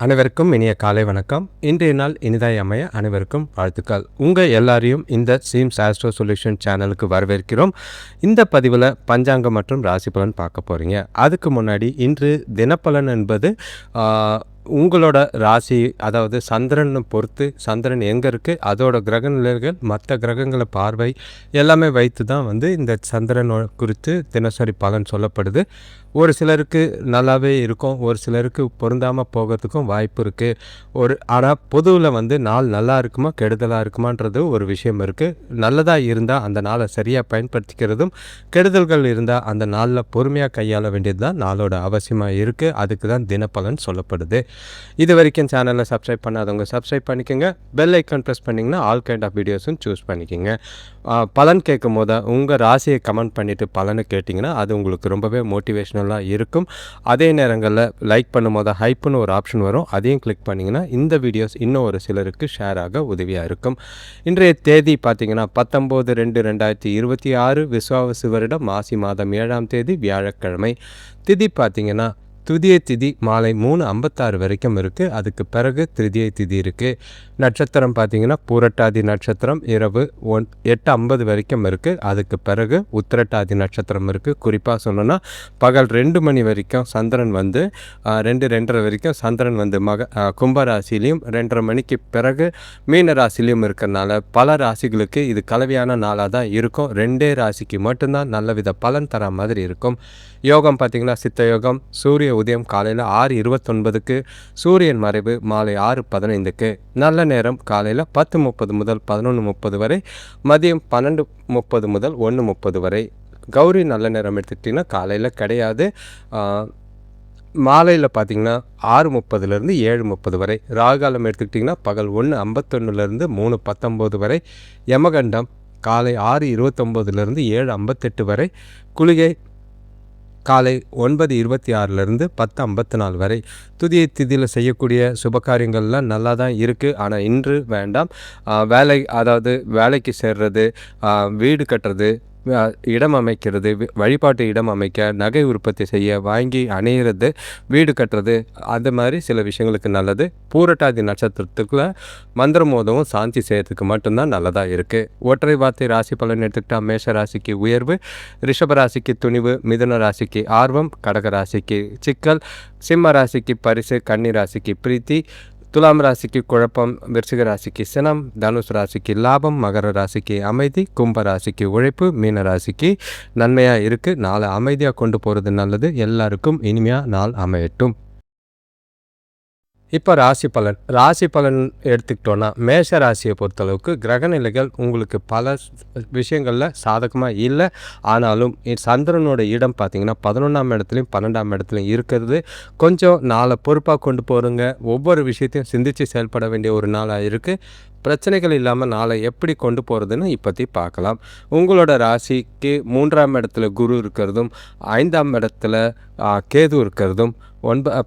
அனைவருக்கும் இனிய காலை வணக்கம். இன்றைய நாள் இனிதாய் அமைய அனைவருக்கும் வாழ்த்துக்கள். உங்கள் எல்லாரையும் இந்த சீம்ஸ் ஆஸ்ட்ரோ சொல்யூஷன் சேனலுக்கு வரவேற்கிறோம். இந்த பதிவில் பஞ்சாங்கம் மற்றும் ராசி பலன் பார்க்க போகிறீங்க. அதுக்கு முன்னாடி இன்று தினப்பலன் என்பது உங்களோட ராசி, அதாவது சந்திரனை பொறுத்து சந்திரன் எங்கே இருக்குது, அதோட கிரக நிலைகள், மற்ற கிரகங்களை பார்வை எல்லாமே வைத்து தான் இந்த சந்திரன் குறித்து தினசரி பலன் சொல்லப்படுது. ஒரு சிலருக்கு நல்லாவே இருக்கும், ஒரு சிலருக்கு பொருந்தாமல் போகிறதுக்கும் வாய்ப்பு இருக்குது. ஆனால் பொதுவில் நாள் நல்லா இருக்குமா கெடுதலாக இருக்குமான்றது ஒரு விஷயம் இருக்குது. நல்லதாக இருந்தால் அந்த நாளை சரியாக பயன்படுத்திக்கிறதும், கெடுதல்கள் இருந்தால் அந்த நாளில் பொறுமையாக கையாள வேண்டியது தான் நாளோட அவசியமாக இருக்குது. அதுக்கு தான் தினப்பலன் சொல்லப்படுது. இது வரைக்கும் சேனலை சப்ஸ்கிரைப் பண்ணாதவங்க சப்ஸ்கிரைப் பண்ணிக்கோங்க. பெல் ஐக்கான் ப்ரெஸ் பண்ணிங்கன்னா ஆல் கைண்ட் ஆஃப் வீடியோஸும் சூஸ் பண்ணிக்கோங்க. பலன் கேட்கும் போது உங்கள் ராசியை கமெண்ட் பண்ணிவிட்டு பலனை கேட்டிங்கன்னா அது உங்களுக்கு ரொம்பவே மோட்டிவேஷ்னலாக இருக்கும். அதே நேரங்களில் லைக் பண்ணும் போது ஹைப்புன்னு ஒரு ஆப்ஷன் வரும், அதையும் கிளிக் பண்ணிங்கன்னா இந்த வீடியோஸ் இன்னும் ஒரு சிலருக்கு ஷேர் ஆக உதவியாக இருக்கும். இன்றைய தேதி பார்த்திங்கன்னா 19/2/2026 விஸ்வாவசு வருடம் மாசி மாதம் 7ஆம் தேதி வியாழக்கிழமை. திதி பார்த்திங்கன்னா துதியை திதி மாலை 3:56 வரைக்கும் இருக்குது. அதுக்கு பிறகு திருதியை திதி இருக்குது. நட்சத்திரம் பார்த்திங்கன்னா பூரட்டாதி நட்சத்திரம் இரவு 8:50 வரைக்கும் இருக்குது. அதுக்கு பிறகு உத்திரட்டாதி நட்சத்திரம் இருக்குது. குறிப்பாக சொல்லணும்னா பகல் 2 மணி வரைக்கும் சந்திரன் 2:30 வரைக்கும் சந்திரன் கும்பராசிலையும் 2:30 மணிக்கு பிறகு மீன ராசிலையும் இருக்கிறனால பல ராசிகளுக்கு இது கலவையான நாளாக தான் இருக்கும். 2 ராசிக்கு மட்டும்தான் நல்லவித பலன் தர மாதிரி இருக்கும். யோகம் பார்த்திங்கன்னா சித்த யோகம். சூரிய உதயம் காலையில் 6:29க்கு, சூரியன் மறைவு மாலை 6:15க்கு. நல்ல நேரம் காலையில் 10:30 முதல் 11:30 வரை, மதியம் 12:30 முதல் 1:30 வரை. கௌரி நல்ல நேரம் எடுத்துக்கிட்டிங்கன்னா காலையில் கிடையாது. மாலையில் பார்த்திங்கன்னா 6:30லேருந்து 7:30 வரை. ராகுகாலம் எடுத்துக்கிட்டிங்கன்னா பகல் 1:51லேருந்து 3:19 வரை. யமகண்டம் காலை 6:29லேருந்து 7:58 வரை. குளிகை காலை 9:26லேருந்து 10:54 வரை. துதியை திதியில் செய்யக்கூடிய சுபகாரியங்கள்லாம் நல்லா தான் இருக்குது. ஆனால் இன்று வேண்டாம். வேலைக்கு சேர்றது, வீடு கட்டுறது, இடம் அமைக்கிறது, வழிபாட்டு இடம் அமைக்க, நகை உற்பத்தி செய்ய, வாங்கி அணையிறது, வீடு கட்டுறது, அந்த மாதிரி சில விஷயங்களுக்கு நல்லது. பூரட்டாதி நட்சத்திரத்துக்குள்ள மந்திரம் மோதவும் சாந்தி செய்யறதுக்கு மட்டும்தான் நல்லதாக இருக்குது. ஒற்றை வார்த்தை ராசி பலன் எடுத்துக்கிட்டால் மேஷ ராசிக்கு உயர்வு, ரிஷப ராசிக்கு துணிவு, மிதுன ராசிக்கு ஆர்வம், கடக ராசிக்கு சிக்கல், சிம்ம ராசிக்கு பரிசு, கன்னி ராசிக்கு பிரீத்தி, துலாம் ராசிக்கு குழப்பம், விருச்சிக ராசிக்கு சினம், தனுஷ் ராசிக்கு லாபம், மகர ராசிக்கு அமைதி, கும்ப ராசிக்கு உழைப்பு, மீன ராசிக்கு நன்மையாக இருக்குது. நாளை அமைதியாக கொண்டு போகிறது நல்லது. எல்லாருக்கும் இனிமையாக நாள் அமையட்டும். இப்போ ராசி பலன் எடுத்துக்கிட்டோன்னா மேஷ ராசியை பொறுத்தளவுக்கு கிரகநிலைகள் உங்களுக்கு பல விஷயங்களில் சாதகமாக இல்லை. ஆனாலும் சந்திரனோட இடம் பார்த்திங்கன்னா 11ஆம் இடத்துலையும் 12ஆம் இடத்துலையும் இருக்கிறது கொஞ்சம் நாளை பொறுப்பாக கொண்டு போகிறங்க. ஒவ்வொரு விஷயத்தையும் சிந்தித்து செயல்பட வேண்டிய ஒரு நாளாக இருக்குது. பிரச்சனைகள் இல்லாமல் நாளை எப்படி கொண்டு போகிறதுன்னு இப்போத்தி பார்க்கலாம். உங்களோட ராசிக்கு 3ஆம் இடத்துல குரு இருக்கிறதும், 5ஆம் இடத்துல கேது இருக்கிறதும்,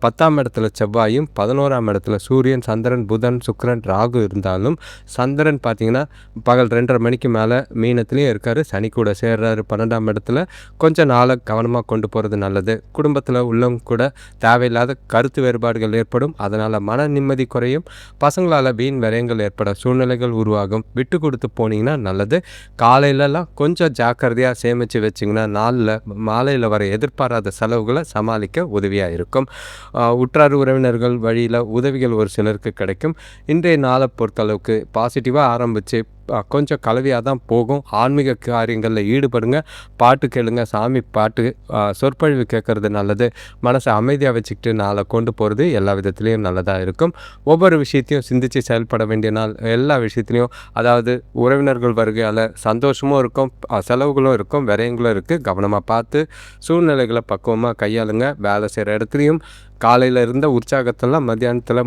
10ஆம் இடத்துல செவ்வாயும், 11ஆம் இடத்துல சூரியன், சந்திரன், புதன், சுக்கிரன், ராகு இருந்தாலும் சந்திரன் பார்த்திங்கன்னா பகல் 2:30 மணிக்கு மேலே மீனத்துலேயும் இருக்கார். சனி கூட சேர்றாரு 12ஆம் இடத்துல. கொஞ்சம் நாளை கவனமாக கொண்டு போகிறது நல்லது. குடும்பத்தில் உள்ளவங்க கூட தேவையில்லாத கருத்து வேறுபாடுகள் ஏற்படும். அதனால் மன நிம்மதி குறையும். பசங்களால் வீண் விரயங்கள் ஏற்பட சூழ்நிலைகள் உருவாகும். விட்டு கொடுத்து போனீங்கன்னா நல்லது. காலையிலலாம் கொஞ்சம் ஜாக்கிரதையாக சேமித்து வச்சிங்கன்னா நாளில் மாலையில் வர எதிர்பாராத செலவுகளை சமாளிக்க உதவியாக இருக்கும். உற்றார் உறவினர்கள் வழியில் உதவிகள் ஒரு சிலருக்கு கிடைக்கும். இன்றைய நாளை பொறுத்தளவுக்கு பாசிட்டிவாக ஆரம்பித்து கொஞ்சம் கலவையாக தான் போகும். ஆன்மீக காரியங்களில் ஈடுபடுங்க. பாட்டு கேளுங்க, சாமி பாட்டு, சொற்பொழிவு கேட்குறது நல்லது. மனசை அமைதியாக வச்சுக்கிட்டு நாளை கொண்டு போகிறது எல்லா விதத்துலேயும் நல்லதாக இருக்கும். ஒவ்வொரு விஷயத்தையும் சிந்தித்து செயல்பட வேண்டிய நாள். எல்லா விஷயத்துலையும் அதாவது உறவினர்கள் வருகையால் சந்தோஷமும் இருக்கும், செலவுகளும் இருக்கும், விரயங்களும் இருக்குது. கவனமாக பார்த்து சூழ்நிலைகளை பக்குவமாக கையாளுங்க. வேலை செய்கிற இடத்துலையும் காலையில் இருந்த உற்சாகத்தெல்லாம் மத்தியானத்தில்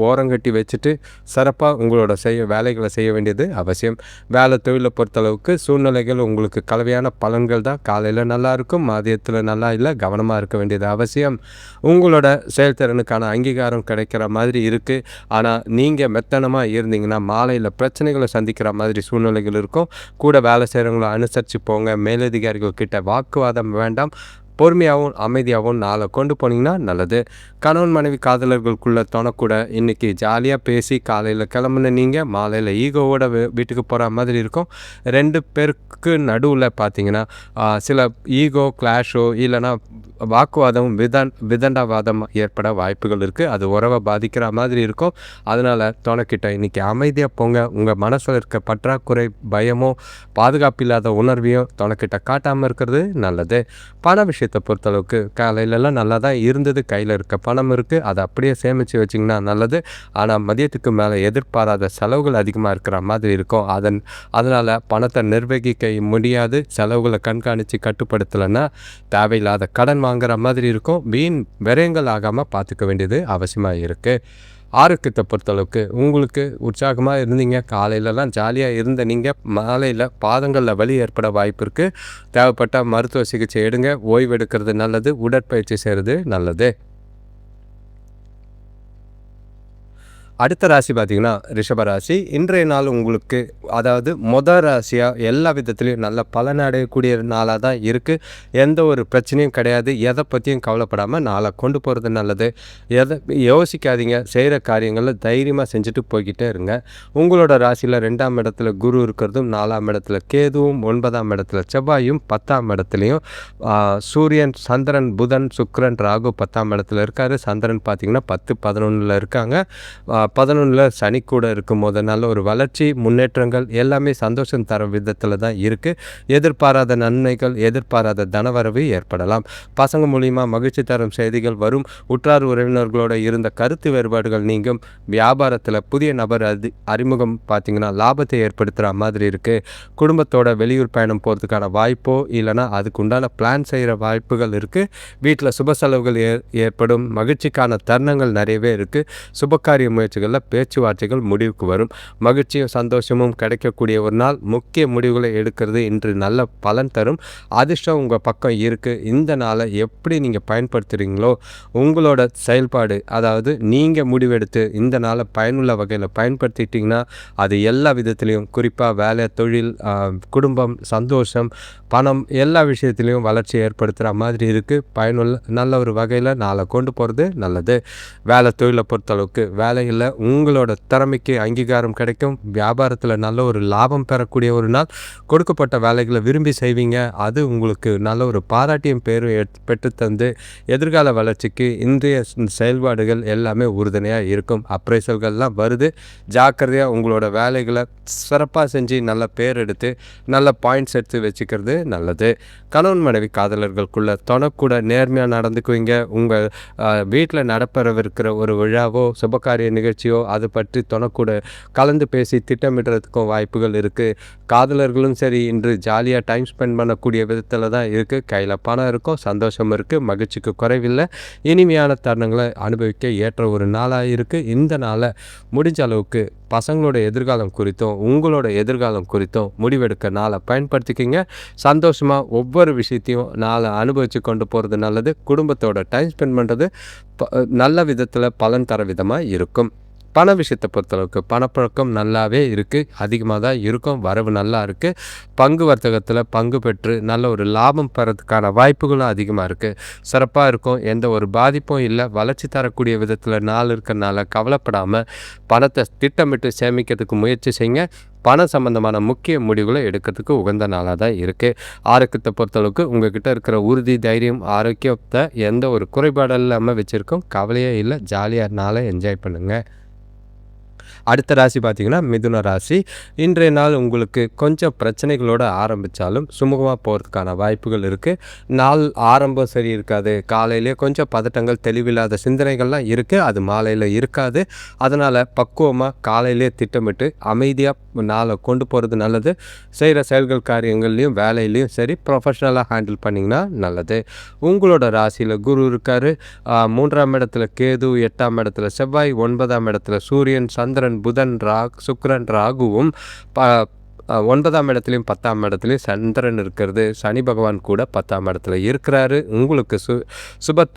ஓரங்கட்டி வச்சுட்டு சிறப்பாக உங்களோட வேலைகளை செய்ய வேண்டியது அவசியம். வேலை தொழிலை பொறுத்தளவுக்கு சூழ்நிலைகள் உங்களுக்கு கலவையான பலன்கள் தான். காலையில் நல்லா இருக்கும், மதியத்தில் நல்லா இல்லை. கவனமாக இருக்க வேண்டியது அவசியம். உங்களோட செயல்திறனுக்கான அங்கீகாரம் கிடைக்கிற மாதிரி இருக்குது. ஆனால் நீங்கள் மெத்தனமாக இருந்தீங்கன்னா மாலையில் பிரச்சனைகளை சந்திக்கிற மாதிரி சூழ்நிலைகள் இருக்கும். கூட வேலை செய்கிறவங்கள அனுசரித்து போங்க. மேலதிகாரிகள் கிட்ட வாக்குவாதம் வேண்டாம். பொறுமையாகவும் அமைதியாகவும் நாளை கொண்டு போனீங்கன்னா நல்லது. கணவன் மனைவி காதலர்களுக்குள்ள தொணக்கூட இன்றைக்கி ஜாலியாக பேசி காலையில் கிளம்புன நீங்கள் மாலையில் ஈகோவோட வீட்டுக்கு போகிற மாதிரி இருக்கும். 2 பேருக்கு நடுவில் பார்த்தீங்கன்னா சில ஈகோ கிளாஷோ இல்லைனா வாக்குவாதம் விதண்டாவாதம் ஏற்பட வாய்ப்புகள் இருக்குது. அது உறவை பாதிக்கிற மாதிரி இருக்கும். அதனால் துணைக்கிட்ட இன்றைக்கி அமைதியாக போங்க. உங்கள் மனசில் இருக்க பற்றாக்குறை பயமோ பாதுகாப்பு இல்லாத உணர்வையும் துணைக்கிட்ட காட்டாமல் இருக்கிறது நல்லது. பண விஷயத்தை பொறுத்தளவுக்கு காலையிலலாம் நல்லா தான் இருந்தது. கையில் இருக்க பணம் இருக்குது, அதை அப்படியே சேமித்து வச்சிங்கன்னா நல்லது. ஆனால் மதியத்துக்கு மேலே எதிர்பாராத செலவுகள் அதிகமாக இருக்கிற மாதிரி இருக்கும். அதனால் பணத்தை நிர்வகிக்க முடியாது. செலவுகளை கண்காணித்து கட்டுப்படுத்தலைன்னா தேவையில்லாத கடன் வாங்குற மாதிரி இருக்கும். வீண் விரயங்கள் ஆகாமல் பார்த்துக்க வேண்டியது அவசியமாக இருக்குது. ஆரோக்கியத்தை பொறுத்தளவுக்கு உங்களுக்கு உற்சாகமாக இருந்தீங்க, காலையிலலாம் ஜாலியாக இருந்த நீங்கள் மாலையில் பாதங்களில் வலி ஏற்பட வாய்ப்பு இருக்குது. தேவைப்பட்டால் மருத்துவ சிகிச்சை எடுங்க. ஓய்வு எடுக்கிறது நல்லது. உடற்பயிற்சி செய்கிறது நல்லது. அடுத்த ராசி பார்த்திங்கன்னா ரிஷபராசி. இன்றைய நாள் உங்களுக்கு அதாவது ராசியாக எல்லா விதத்துலேயும் நல்ல பலன் அடையக்கூடிய நாளாக தான் இருக்குது. எந்த ஒரு பிரச்சனையும் கிடையாது. எதை பற்றியும் கவலைப்படாமல் நாளை கொண்டு போகிறது நல்லது. எதை யோசிக்காதீங்க. செய்கிற காரியங்களில் தைரியமாக செஞ்சுட்டு போய்கிட்டே இருங்க. உங்களோட ராசியில் 2ஆம் இடத்துல குரு இருக்கிறதும் 4ஆம் இடத்துல கேதுவும் 9ஆம் இடத்துல செவ்வாயும் 10ஆம் இடத்துலையும் சூரியன் சந்திரன் புதன் சுக்கிரன் ராகு 10ஆம் இடத்துல இருக்கார். சந்திரன் பார்த்திங்கன்னா 10 11 இருக்காங்க. 11 சனி கூட இருக்கும் போது நல்ல ஒரு வளர்ச்சி முன்னேற்றங்கள் எல்லாமே சந்தோஷம் தர விதத்தில் தான் இருக்குது. எதிர்பாராத நன்மைகள் எதிர்பாராத தனவரவு ஏற்படலாம். பசங்க மூலிமா மகிழ்ச்சி தரும் செய்திகள் வரும். உற்றார் உறவினர்களோட இருந்த கருத்து வேறுபாடுகள் நீங்கும். வியாபாரத்தில் புதிய நபர் அறிமுகம் பார்த்திங்கன்னா லாபத்தை ஏற்படுத்துகிற மாதிரி இருக்குது. குடும்பத்தோட வெளியூர் பயணம் போகிறதுக்கான வாய்ப்போ இல்லைனா அதுக்கு உண்டான பிளான் செய்கிற வாய்ப்புகள் இருக்குது. வீட்டில் சுப செலவுகள் ஏற்படும். மகிழ்ச்சிக்கான தருணங்கள் நிறையவே இருக்குது. சுபகாரிய முயற்சிகளில் பேச்சுவார்த்தைகள் முடிவுக்கு வரும். மகிழ்ச்சியும் சந்தோஷமும் கிடைக்கக்கூடிய ஒரு நாள். முக்கிய முடிவுகளை எடுக்கிறது இன்று நல்ல பலன் தரும். அதிர்ஷ்டம் உங்கள் பக்கம் இருக்குது. இந்த நாளை எப்படி நீங்கள் பயன்படுத்துகிறீங்களோ உங்களோட செயல்பாடு அதாவது நீங்கள் முடிவெடுத்து இந்த நாளை பயனுள்ள வகையில் பயன்படுத்திட்டிங்கன்னா அது எல்லா விதத்துலேயும் குறிப்பாக வேலை தொழில் குடும்பம் சந்தோஷம் பணம் எல்லா விஷயத்துலேயும் வளர்ச்சி ஏற்படுத்துகிற மாதிரி இருக்குது. பயனுள்ள நல்ல ஒரு வகையில் நாளை கொண்டு போகிறது நல்லது. வேலை தொழிலை பொறுத்தளவுக்கு வேலையில் உங்களோட திறமைக்கு அங்கீகாரம் கிடைக்கும். வியாபாரத்தில் நல்ல ஒரு லாபம் பெறக்கூடிய ஒரு நாள். கொடுக்கப்பட்ட வேலைகளை விரும்பி செய்வீங்க. அது உங்களுக்கு நல்ல ஒரு பாராட்டியும் பேரும் பெற்றுத்தந்து எதிர்கால வளர்ச்சிக்கு இன்றைய செயல்பாடுகள் எல்லாமே உறுதுணையாக இருக்கும். அப்ரைசல்கள்லாம் வருது. ஜாக்கிரதையாக உங்களோட வேலைகளை சிறப்பாக செஞ்சு நல்ல பேர் எடுத்து நல்ல பாயிண்ட்ஸ் எடுத்து வச்சுக்கிறது நல்லது. கணவன் மனைவி காதலர்களுக்குள்ள தொணக்கூட நேர்மையாக நடந்துக்குவீங்க. உங்கள் வீட்டில் நடப்பெறவிருக்கிற ஒரு விழாவோ சுபகாரிய நிகழ்ச்சியோ அது பற்றி தொணக்கூட கலந்து பேசி திட்டமிடுறதுக்கும் வாய்ப்புகள் இருக்குது. காதலர்களும் சரி இன்று ஜாலியாக டைம் ஸ்பெண்ட் பண்ணக்கூடிய விதத்தில் தான் இருக்குது. கையில் பணம் இருக்கும், சந்தோஷம் இருக்குது, மகிழ்ச்சிக்கு குறைவில்லை. இனிமையான தருணங்களை அனுபவிக்க ஏற்ற ஒரு நாளாக இருக்குது. இந்த நாளை முடிஞ்ச அளவுக்கு பசங்களோட எதிர்காலம் குறித்தும் உங்களோட எதிர்காலம் குறித்தும் முடிவெடுக்க நாளை பயன்படுத்திக்கிங்க. சந்தோஷமாக ஒவ்வொரு விஷயத்தையும் நாளை அனுபவித்து கொண்டு போகிறது நல்லது. குடும்பத்தோட டைம் ஸ்பெண்ட் பண்ணுறது நல்ல விதத்தில் பலன் தர விதமாக இருக்கும். பண விஷயத்தை பொறுத்தளவுக்கு பணப்பழக்கம் நல்லாவே இருக்குது. அதிகமாக தான் இருக்கும். வரவு நல்லா இருக்குது. பங்கு வர்த்தகத்தில் பங்கு பெற்று நல்ல ஒரு லாபம் பெறதுக்கான வாய்ப்புகளும் அதிகமாக இருக்குது. சிறப்பாக இருக்கும். எந்த ஒரு பாதிப்பும் இல்லை. வளர்ச்சி தரக்கூடிய விதத்தில் நாள் இருக்கிறனால கவலைப்படாமல் பணத்தை திட்டமிட்டு சேமிக்கிறதுக்கு முயற்சி செய்யுங்க. பணம் சம்பந்தமான முக்கிய முடிவுகளை எடுக்கிறதுக்கு உகந்த நாளாக தான் இருக்குது. ஆரோக்கியத்தை பொறுத்தளவுக்கு உங்கள்கிட்ட இருக்கிற உறுதி தைரியம் ஆரோக்கியத்தை எந்த ஒரு குறைபாடு இல்லாமல் வச்சுருக்கோம். கவலையே இல்லை. ஜாலியாக நாளை என்ஜாய் பண்ணுங்கள். அடுத்த ராசி பார்த்திங்கன்னா மிதுன ராசி. இன்றைய நாள் உங்களுக்கு கொஞ்சம் பிரச்சனைகளோடு ஆரம்பித்தாலும் சுமூகமாக போகிறதுக்கான வாய்ப்புகள் இருக்குது. நாள் ஆரம்பம் சரி இருக்காது. காலையிலே கொஞ்சம் பதட்டங்கள் தெளிவில்லாத சிந்தனைகள்லாம் இருக்குது. அது மாலையில் இருக்காது. அதனால் பக்குவமாக காலையிலே திட்டமிட்டு அமைதியாக நாளை கொண்டு போகிறது நல்லது. செய்கிற செயல்கள் காரியங்கள்லையும் வேலையிலையும் சரி ப்ரொஃபஷ்னலாக ஹேண்டில் பண்ணிங்கன்னா நல்லது. உங்களோட ராசியில் குரு இருக்கார். 3ஆம் இடத்துல கேது, 8ஆம் இடத்துல செவ்வாய், 9ஆம் இடத்துல சூரியன் சந்திரன் புதன் சுக்கிரன் ராகுவும் 9ஆம் இடத்துலையும் 10ஆம் இடத்துலையும் சந்திரன் இருக்கிறது. சனி பகவான் கூட 10ஆம் இடத்துல இருக்கிறாரு. உங்களுக்கு சுப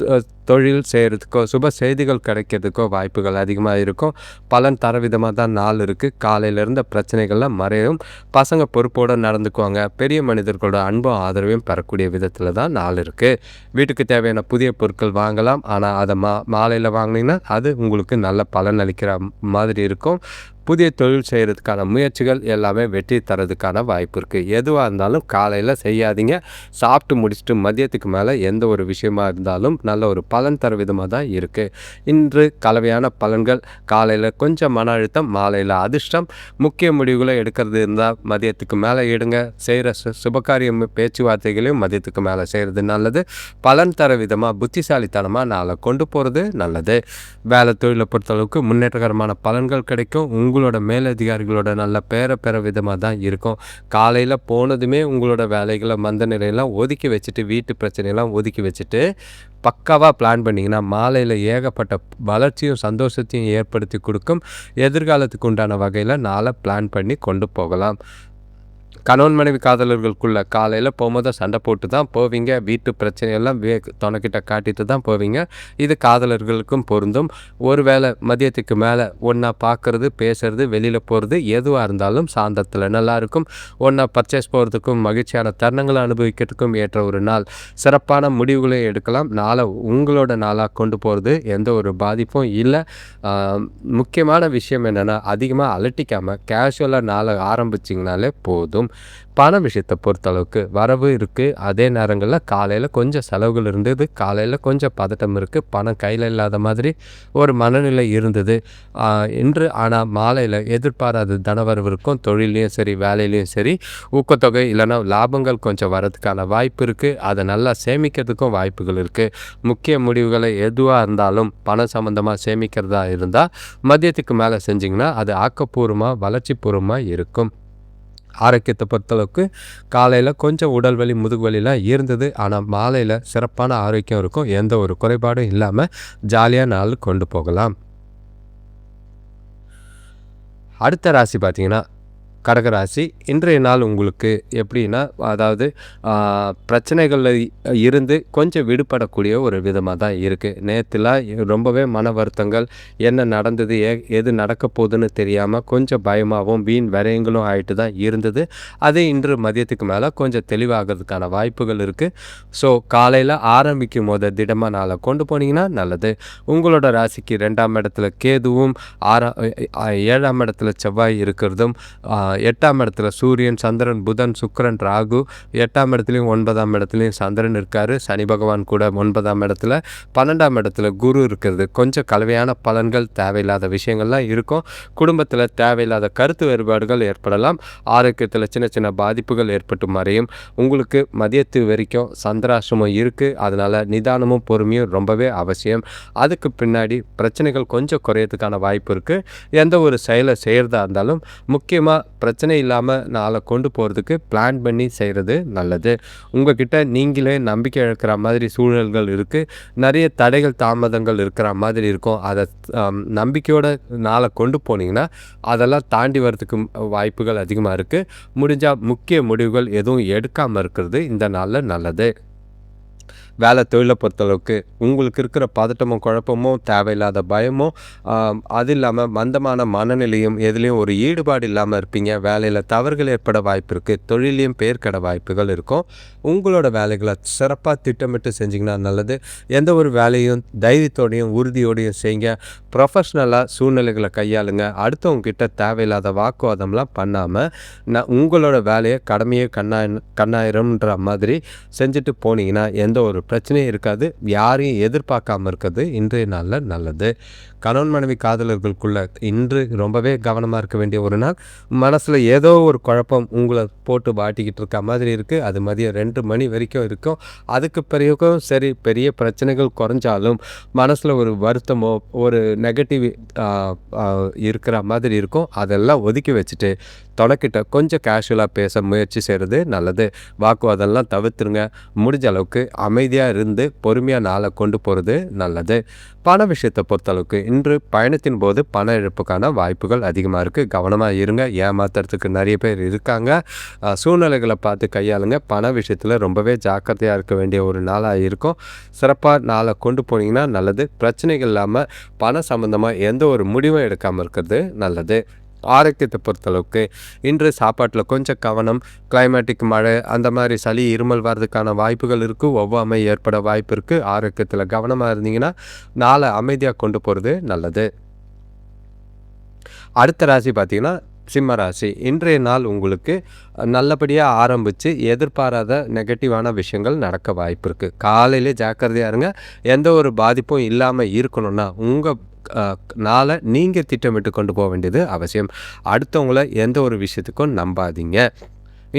தொழில் செய்கிறதுக்கோ சுப செய்திகள் கிடைக்கிறதுக்கோ வாய்ப்புகள் அதிகமாக இருக்கும். பலன் தர விதமாக தான் நாள் இருக்குது. காலையில் இருந்த பிரச்சனைகள்லாம் மறையும். பசங்க பொறுப்போடு நடந்துக்குவாங்க. பெரிய மனிதர்களோட அன்பும் ஆதரவையும் பெறக்கூடிய விதத்தில் தான் நாள் இருக்குது. வீட்டுக்கு தேவையான புதிய பொருட்கள் வாங்கலாம். ஆனால் அதை மாலையில் வாங்கினீங்கன்னா அது உங்களுக்கு நல்ல பலன் அளிக்கிற மாதிரி இருக்கும். புதிய தொழில் செய்கிறதுக்கான முயற்சிகள் எல்லாமே வெற்றி தரதுக்கான வாய்ப்பு இருக்குது. எதுவாக இருந்தாலும் காலையில் செய்யாதீங்க. சாப்பிட்டு முடிச்சுட்டு மதியத்துக்கு மேலே எந்த ஒரு விஷயமா இருந்தாலும் நல்ல ஒரு பலன் தர விதமாக தான் இருக்குது. இன்று கலவையான பலன்கள். காலையில் கொஞ்சம் மன அழுத்தம், மாலையில் அதிர்ஷ்டம். முக்கிய முடிவுகளை எடுக்கிறது இருந்தால் மதியத்துக்கு மேலே எடுங்க. செய்கிற சுபகாரியம் பேச்சுவார்த்தைகளையும் மதியத்துக்கு மேலே செய்கிறது நல்லது. பலன் தர விதமாக புத்திசாலித்தனமாக நாளை கொண்டு போகிறது நல்லது. வேலை தொழிலை பொறுத்தளவுக்கு முன்னேற்றகரமான பலன்கள் கிடைக்கும். உங்களோட மேலதிகாரிகளோட நல்ல பேரை பெற விதமாக தான் இருக்கும். காலையில் போனதுமே உங்களோட வேலைகளை மந்த நிலையெல்லாம் ஒதுக்கி வச்சுட்டு, வீட்டு பிரச்சனையெல்லாம் ஒதுக்கி வச்சுட்டு பக்காவாக பிளான் பண்ணிங்கன்னா மாலையில் ஏகப்பட்ட வளர்ச்சியும் சந்தோஷத்தையும் ஏற்படுத்தி கொடுக்கும். எதிர்காலத்துக்கு உண்டான வகையில் நாளை பிளான் பண்ணி கொண்டு போகலாம். கணவன் மனைவி காதலர்களுக்குள்ள காலையில் போகும்போது சண்டை போட்டு தான் போவீங்க. வீட்டு பிரச்சனையெல்லாம் துணைக்கிட்ட காட்டிட்டு தான் போவீங்க. இது காதலர்களுக்கும் பொருந்தும். ஒரு வேளை மதியத்துக்கு மேலே ஒன்றா பார்க்குறது, பேசுறது, வெளியில் போகிறது எதுவாக இருந்தாலும் சாந்தத்தில் நல்லாயிருக்கும். ஒன்றா பர்ச்சேஸ் போகிறதுக்கும் மகிழ்ச்சியான தருணங்களை அனுபவிக்கிறதுக்கும் ஏற்ற ஒரு நாள். சிறப்பான முடிவுகளை எடுக்கலாம். நாளை உங்களோட நாளாக கொண்டு போகிறது எந்த ஒரு பாதிப்பும் இல்லை. முக்கியமான விஷயம் என்னென்னா, அதிகமாக அலட்டிக்காமல் கேஷுவலாக நாளை ஆரம்பிச்சிங்கனாலே போதும். பண விஷயத்தை பொறுத்தளவுக்கு வரவு இருக்குது. அதே நேரங்களில் காலையில் கொஞ்சம் செலவுகள் இருந்தது. காலையில் கொஞ்சம் பதட்டம் இருக்குது. பணம் கையில் இல்லாத மாதிரி ஒரு மனநிலை இருந்தது இன்று. ஆனால் மாலையில் எதிர்பாராத தனவரவு இருக்கும். தொழிலையும் சரி, வேலையிலையும் சரி, ஊக்கத்தொகை இல்லைன்னா லாபங்கள் கொஞ்சம் வரதுக்கான வாய்ப்பு இருக்குது. அதை நல்லா சேமிக்கிறதுக்கும் வாய்ப்புகள் இருக்குது. முக்கிய முடிவுகளை எதுவாக இருந்தாலும் பணம் சம்மந்தமாக சேமிக்கிறதா இருந்தால் மதியத்துக்கு மேலே செஞ்சிங்கன்னா அது ஆக்கப்பூர்வமாக வளர்ச்சிபூர்வமாக இருக்கும். ஆரோக்கியத்தை பொறுத்தளவுக்கு காலையில் கொஞ்சம் உடல் வலி, முதுகு வலிலாம் இருந்தது. ஆனால் மாலையில் சிறப்பான ஆரோக்கியம் இருக்கும். எந்த ஒரு குறைபாடும் இல்லாமல் ஜாலியாக நாள் கொண்டு போகலாம். அடுத்த ராசி பார்த்திங்கன்னா கடகராசி. இன்றைய நாள் உங்களுக்கு எப்படின்னா, அதாவது பிரச்சனைகளில் இருந்து கொஞ்சம் விடுபடக்கூடிய ஒரு விதமாக தான் இருக்குது. நேற்றுலாம் ரொம்பவே மன வருத்தங்கள், என்ன நடந்தது, எது நடக்க போகுதுன்னு தெரியாமல் கொஞ்சம் பயமாகவும் வீண் விரயங்களும் ஆகிட்டு தான் இருந்தது. அது இன்று மதியத்துக்கு மேலே கொஞ்சம் தெளிவாகிறதுக்கான வாய்ப்புகள் இருக்குது. ஸோ காலையில் ஆரம்பிக்கும் போது திடமாக நாளை கொண்டு போனீங்கன்னா நல்லது. உங்களோட ராசிக்கு 2ஆம் இடத்துல கேதுவும் 7ஆம் இடத்துல செவ்வாய் இருக்கிறதும் 8ஆம் இடத்துல சூரியன், சந்திரன், புதன், சுக்கிரன், ராகு, 8ஆம் இடத்துலையும் 9ஆம் இடத்துலையும் சந்திரன் இருக்கார். சனி பகவான் கூட 9ஆம் இடத்துல, 12ஆம் இடத்துல குரு இருக்கிறது. கொஞ்சம் கலவையான பலன்கள், தேவையில்லாத விஷயங்கள்லாம் இருக்கும். குடும்பத்தில் தேவையில்லாத கருத்து வேறுபாடுகள் ஏற்படலாம். ஆரோக்கியத்தில் சின்ன சின்ன பாதிப்புகள் ஏற்பட்டு மறையும். உங்களுக்கு மதியத்து வரைக்கும் சந்திராசிரமம் இருக்குது. அதனால் நிதானமும் பொறுமையும் ரொம்பவே அவசியம். அதுக்கு பின்னாடி பிரச்சனைகள் கொஞ்சம் குறையறதுக்கான வாய்ப்பு இருக்குது. எந்த ஒரு செயலை செய்கிறதா இருந்தாலும் முக்கியமாக பிரச்சனை இல்லாமல் நாளை கொண்டு போகிறதுக்கு பிளான் பண்ணி செய்கிறது நல்லது. உங்கள்கிட்ட நீங்களே நம்பிக்கை இழக்கிற மாதிரி சூழல்கள் இருக்குது. நிறைய தடைகள், தாமதங்கள் இருக்கிற மாதிரி இருக்கும். அதை நம்பிக்கையோடு நாளை கொண்டு போனீங்கன்னா அதெல்லாம் தாண்டி வரதுக்கு வாய்ப்புகள் அதிகமாக இருக்குது. முடிஞ்சால் முக்கிய முடிவுகள் எதுவும் எடுக்காமல் இருக்கிறது இந்த நாளில் நல்லது. வேலை தொழிலை பொறுத்தளவுக்கு உங்களுக்கு இருக்கிற பதட்டமும் குழப்பமும், தேவையில்லாத பயமும், அது இல்லாமல் மந்தமான மனநிலையும், எதுலேயும் ஒரு ஈடுபாடு இல்லாமல் இருப்பீங்க. வேலையில் தவறுகள் ஏற்பட வாய்ப்பு இருக்குது. தொழிலையும் பேர்கட வாய்ப்புகள் இருக்கும். உங்களோட வேலைகளை சிறப்பாக திட்டமிட்டு செஞ்சிங்கன்னா நல்லது. எந்த ஒரு வேலையும் தைரியத்தோடையும் உறுதியோடையும் செய்யுங்க. ப்ரொஃபஷ்னலாக சூழ்நிலைகளை கையாளுங்க. அடுத்தவங்ககிட்ட தேவையில்லாத வாக்குவாதம்லாம் பண்ணாமல் உங்களோட வேலையை கடமையே கண்ணாயிரம்ன்ற மாதிரி செஞ்சுட்டு போனீங்கன்னா எந்த ஒரு பிரச்சனையும் இருக்காது. யாரையும் எதிர்பார்க்காம இருக்கிறது இன்றைய நாளில் நல்லது. கணவன் மனைவி காதலர்களுக்குள்ள இன்று ரொம்பவே கவனமாக இருக்க வேண்டிய ஒரு நாள். மனசில் ஏதோ ஒரு குழப்பம் உங்களை போட்டு வாட்டிக்கிட்டு இருக்க மாதிரி இருக்குது. அது மதியம் 2 மணி வரைக்கும் இருக்கும். அதுக்கு பிறகும் சரி, பெரிய பிரச்சனைகள் குறைஞ்சாலும் மனசில் ஒரு வருத்தமோ ஒரு நெகட்டிவ் இருக்கிற மாதிரி இருக்கும். அதெல்லாம் ஒதுக்கி வச்சுட்டு தொலைக்கிட்ட கொஞ்சம் கேஷுவலாக பேச முயற்சி செய்கிறது நல்லது. வாக்குவாதம்லாம் தவிர்த்துருங்க. முடிஞ்ச அளவுக்கு அமைதியாக இருந்து பொறுமையாக நாளை கொண்டு போகிறது நல்லது. பண விஷயத்தை பொறுத்தளவுக்கு இன்று பயணத்தின் போது பண இழப்புக்கான வாய்ப்புகள் அதிகமாக இருக்குது. கவனமாக இருங்க. ஏமாத்துறதுக்கு நிறைய பேர் இருக்காங்க. சூழ்நிலைகளை பார்த்து கையாளுங்க. பண விஷயத்தில் ரொம்பவே ஜாக்கிரதையாக இருக்க வேண்டிய ஒரு நாளாக இருக்கும். சிறப்பாக நாளை கொண்டு போனீங்கன்னா நல்லது. பிரச்சனைகள் இல்லாமல் பணம் சம்மந்தமாக எந்த ஒரு முடிவும் எடுக்காமல் இருக்கிறது நல்லது. ஆரோக்கியத்தை பொறுத்தளவுக்கு இன்று சாப்பாட்டில் கொஞ்சம் கவனம். கிளைமேட்டிக் மழை அந்த மாதிரி சளி இருமல் வர்றதுக்கான வாய்ப்புகள் இருக்குது. ஒவ்வாமை ஏற்பட வாய்ப்பு இருக்குது. ஆரோக்கியத்தில் கவனமாக இருந்தீங்கன்னா நாளை அமைதியாக கொண்டு போகிறது நல்லது. அடுத்த ராசி பார்த்திங்கன்னா சிம்ம ராசி. இன்றைய நாள் உங்களுக்கு நல்லபடியாக ஆரம்பித்து எதிர்பாராத நெகட்டிவான விஷயங்கள் நடக்க வாய்ப்பு இருக்குது. காலையிலே ஜாக்கிரதையாக இருங்க. எந்த ஒரு பாதிப்பும் இல்லாமல் இருக்கணும்னா உங்கள் நாளை நீங்கள் திட்டமிட்டு கொண்டு போக வேண்டியது அவசியம். அடுத்தவங்கள எந்த ஒரு விஷயத்துக்கும் நம்பாதீங்க.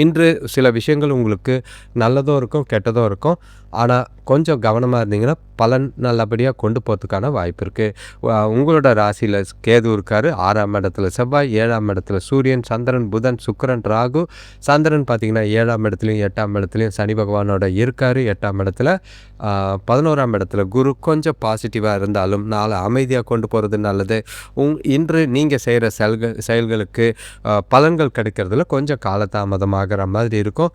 இன்று சில விஷயங்கள் உங்களுக்கு நல்லதும் இருக்கும் கெட்டதும் இருக்கும். ஆனால் கொஞ்சம் கவனமாக இருந்தீங்கன்னா பலன் நல்லபடியாக கொண்டு போகிறதுக்கான வாய்ப்பு இருக்குது. உங்களோட ராசியில் கேது இருக்கார். 6ஆம் இடத்துல செவ்வாய், 7ஆம் இடத்துல சூரியன், சந்திரன், புதன், சுக்கிரன், ராகு. சந்திரன் பார்த்திங்கன்னா 7ஆம் இடத்துலையும் 8ஆம் இடத்துலையும் சனி பகவானோட இருக்கார். 8ஆம் இடத்துல 11ஆம் இடத்துல குரு. கொஞ்சம் பாசிட்டிவாக இருந்தாலும் நாளை அமைதியாக கொண்டு போகிறது நல்லது. இன்று நீங்கள் செய்கிற செயல்களுக்கு பலன்கள் கிடைக்கிறதுல கொஞ்சம் காலதாமதமாகிற மாதிரி இருக்கும்.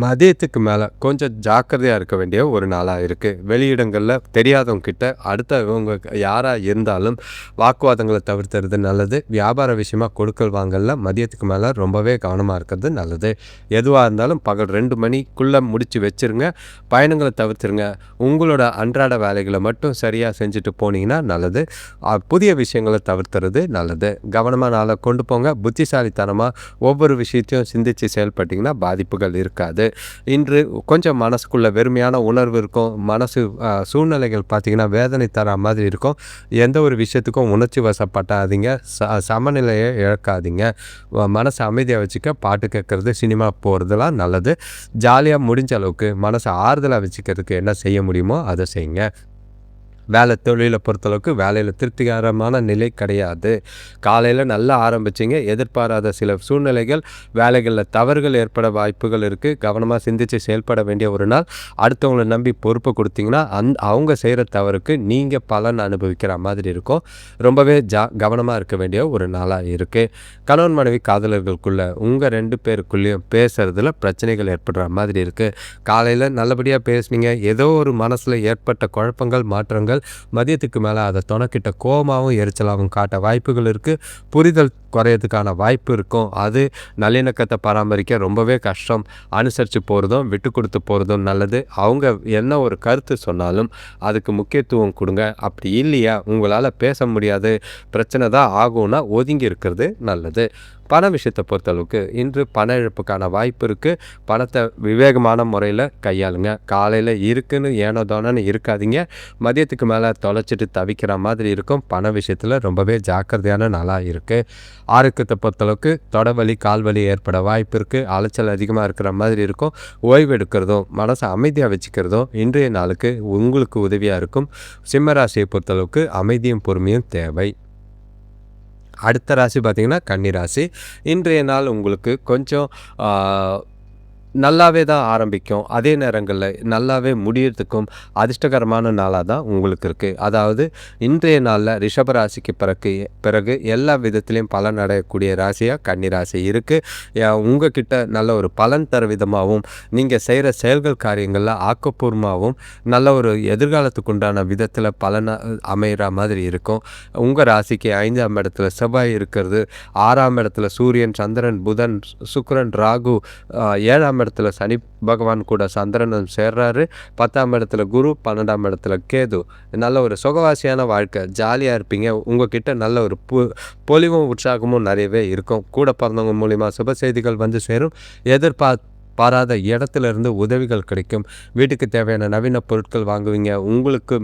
மதியத்துக்கு மேலே கொஞ்சம் ஜாக்கிரதையாக இருக்க வேண்டிய ஒரு நாளாக இருக்குது. வெளியிடங்களில் தெரியாதவங்க கிட்ட அடுத்தவங்க யாராக இருந்தாலும் வாக்குவாதங்களை தவிர்த்துறது நல்லது. வியாபார விஷயமாக கொடுக்கல் வாங்கல மதியத்துக்கு மேலே ரொம்பவே கவனமாக இருக்கிறது நல்லது. எதுவாக இருந்தாலும் பகல் 2 மணிக்குள்ளே முடித்து வச்சுருங்க. பயணங்களை தவிர்த்துருங்க. உங்களோட அன்றாட வேலைகளை மட்டும் சரியாக செஞ்சுட்டு போனீங்கன்னா நல்லது. புதிய விஷயங்களை தவிர்த்துறது நல்லது. கவனமாக நாளை கொண்டு போங்க. புத்திசாலித்தனமாக ஒவ்வொரு விஷயத்தையும் சிந்தித்து செயல்பட்டிங்கன்னா பாதிப்புகள் இருக்காது. இன்று கொஞ்சம் மனசுக்குள்ள வெறுமையான உணர்வு இருக்கும். மனசு சூழ்நிலைகள் பார்த்திங்கன்னா வேதனை தர மாதிரி இருக்கும். எந்த ஒரு விஷயத்துக்கும் உணர்ச்சி வசப்பட்டாதீங்க. சமநிலையை இழக்காதீங்க. மனசை அமைதியாக வச்சுக்க பாட்டு கேட்குறது, சினிமா போகிறதுலாம் நல்லது. ஜாலியாக முடிஞ்ச அளவுக்கு மனசை ஆறுதலாக வச்சுக்கிறதுக்கு என்ன செய்ய முடியுமோ அதை செய்யுங்க. வேலை தொழிலை பொறுத்தளவுக்கு வேலையில் திருப்திகரமான நிலை கிடையாது. காலையில் நல்லா ஆரம்பிச்சிங்க. எதிர்பாராத சில சூழ்நிலைகள் வேலைகளில் தவறுகள் ஏற்பட வாய்ப்புகள் இருக்குது. கவனமாக சிந்தித்து செயல்பட வேண்டிய ஒரு நாள். அடுத்தவங்களை நம்பி பொறுப்பை கொடுத்தீங்கன்னா அவங்க செய்கிற தவறுக்கு நீங்கள் பலன் அனுபவிக்கிற மாதிரி இருக்கும். ரொம்பவே கவனமாக இருக்க வேண்டிய ஒரு நாளாக இருக்குது. கணவன் மனைவி காதலர்களுக்குள்ள உங்கள் 2 பேருக்குள்ளேயும் பேசுகிறதுல பிரச்சனைகள் ஏற்படுற மாதிரி இருக்குது. காலையில் நல்லபடியாக பேசுனீங்க. ஏதோ ஒரு மனசில் ஏற்பட்ட குழப்பங்கள் மாற்றங்கள் மதியத்துக்கு மேலே அதை தொணக்கிட்ட கோபமாகவும் எரிச்சலாகவும் காட்ட வாய்ப்புகள் இருக்குது. புரிதல் குறையறதுக்கான வாய்ப்பு இருக்கும். அது நல்லிணக்கத்தை பராமரிக்க ரொம்பவே கஷ்டம். அனுசரித்து போகிறதும் விட்டு கொடுத்து போகிறதும் நல்லது. அவங்க என்ன ஒரு கருத்து சொன்னாலும் அதுக்கு முக்கியத்துவம் கொடுங்க. அப்படி இல்லையா உங்களால் பேச முடியாது, பிரச்சனை தான் ஆகும்னா ஒதுங்கி இருக்கிறது நல்லது. பண விஷயத்தை பொறுத்தளவுக்கு இன்று பண இழப்புக்கான வாய்ப்பு இருக்குது. பணத்தை விவேகமான முறையில் கையாளுங்க. காலையில் இருக்குன்னு ஏனோ தானோன்னு இருக்காதீங்க. மதியத்துக்கு மேலே தொலைச்சிட்டு தவிக்கிற மாதிரி இருக்கும். பண விஷயத்தில் ரொம்பவே ஜாக்கிரதையான நாளாக இருக்குது. ஆரோக்கியத்தை பொறுத்தளவுக்கு தொடவலி கால்வலி ஏற்பட வாய்ப்பு இருக்குது. அலைச்சல் அதிகமாக இருக்கிற மாதிரி இருக்கும். ஓய்வு எடுக்கிறதும் மனசை அமைதியாக வச்சுக்கிறதும் இன்றைய நாளுக்கு உங்களுக்கு உதவியாக இருக்கும். சிம்ம ராசியை பொறுத்தளவுக்கு அமைதியும் பொறுமையும் தேவை. அடுத்த ராசி பார்த்திங்கன்னா கன்னி ராசி. இன்றைய நாள் உங்களுக்கு கொஞ்சம் நல்லாவே தான் ஆரம்பிக்கும். அதே நேரங்களில் நல்லாவே முடியறதுக்கும் அதிர்ஷ்டகரமான நாளாக தான் உங்களுக்கு இருக்குது. அதாவது இன்றைய நாளில் ரிஷபராசிக்கு பிறகு எல்லா விதத்துலேயும் பலன் அடையக்கூடிய ராசியாக கன்னி ராசி இருக்குது. உங்ககிட்ட நல்ல ஒரு பலன் தர விதமாகவும் நீங்கள் செய்கிற செயல்கள் காரியங்களில் ஆக்கப்பூர்வமாகவும் நல்ல ஒரு எதிர்காலத்துக்கு உண்டான விதத்தில் பலன் அமைகிற மாதிரி இருக்கும். உங்கள் ராசிக்கு 5ஆம் இடத்துல செவ்வாய் இருக்கிறது. 6ஆம் இடத்துல சூரியன், சந்திரன், புதன், சுக்கிரன், ராகு. 7ஆம் இடத்துல சனி பகவான் கூட சந்திரனும் சேர்றாரு. 10ஆம் இடத்துல குரு, 12ஆம் இடத்துல கேது. நல்ல ஒரு சுகவாசியான வாழ்க்கை, ஜாலியாக இருப்பீங்க. உங்ககிட்ட நல்ல ஒரு பொலிவும் உற்சாகமும் நிறையவே இருக்கும். கூட பிறந்தவங்க மூலிமா சுப செய்திகள் வந்து சேரும். பாராத இடத்துல இருந்து உதவிகள் கிடைக்கும். வீட்டுக்கு தேவையான நவீன பொருட்கள் வாங்குவீங்க. உங்களுக்கு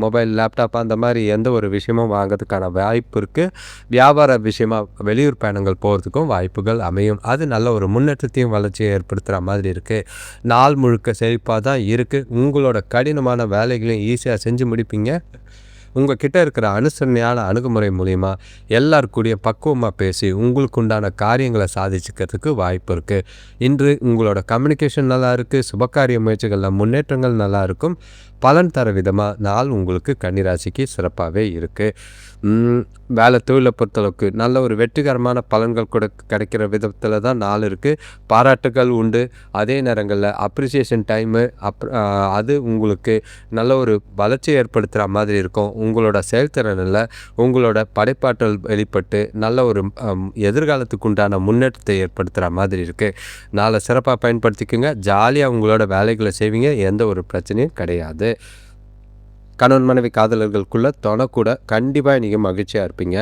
மொபைல், லேப்டாப் அந்த மாதிரி எந்த ஒரு விஷயமும் வாங்கிறதுக்கான வாய்ப்பு இருக்குது. வியாபார விஷயமாக வெளியூர் பயணங்கள் போகிறதுக்கும் வாய்ப்புகள் அமையும். அது நல்ல ஒரு முன்னேற்றத்தையும் வளர்ச்சியை ஏற்படுத்துகிற மாதிரி இருக்குது. நாள் முழுக்க செழிப்பாக தான் இருக்குது. உங்களோட கடினமான வேலைகளையும் ஈஸியாக செஞ்சு முடிப்பீங்க. உங்கள் கிட்ட இருக்கிற அனுசரணையான அணுகுமுறை மூலிமா எல்லாருக்கூடிய பக்குவமாக பேசி உங்களுக்கு உண்டான காரியங்களை சாதிச்சுக்கிறதுக்கு வாய்ப்பு இருக்குது. இன்று உங்களோட கம்யூனிகேஷன் நல்லா இருக்குது, சுபகாரிய முயற்சிகளில் முன்னேற்றங்கள் நல்லா இருக்கும். பலன் தர விதமாக நாள் உங்களுக்கு கன்னிராசிக்கு சிறப்பாகவே இருக்குது. வேலை தொழிலை பொறுத்தளவுக்கு நல்ல ஒரு வெற்றிகரமான பலன்கள் கூட கிடைக்கிற விதத்தில் தான் நாள் இருக்குது. பாராட்டுகள் உண்டு. அதே நேரங்களில் அப்ரிசியேஷன் டைமு அது உங்களுக்கு நல்ல ஒரு வளர்ச்சி ஏற்படுத்துகிற மாதிரி இருக்கும். உங்களோட செயல்திறனில் உங்களோட படைப்பாற்றல் வெளிப்பட்டு நல்ல ஒரு எதிர்காலத்துக்கு உண்டான முன்னேற்றத்தை ஏற்படுத்துகிற மாதிரி இருக்குது. நாளை சிறப்பாக பயன்படுத்திக்கோங்க. ஜாலியாக உங்களோட வேலைகளை செய்வீங்க. எந்த ஒரு பிரச்சனையும் கிடையாது. கணவன் மனைவி காதலர்களுக்குள்ளே கூட கண்டிப்பாக நீங்கள் மகிழ்ச்சியாக இருப்பீங்க.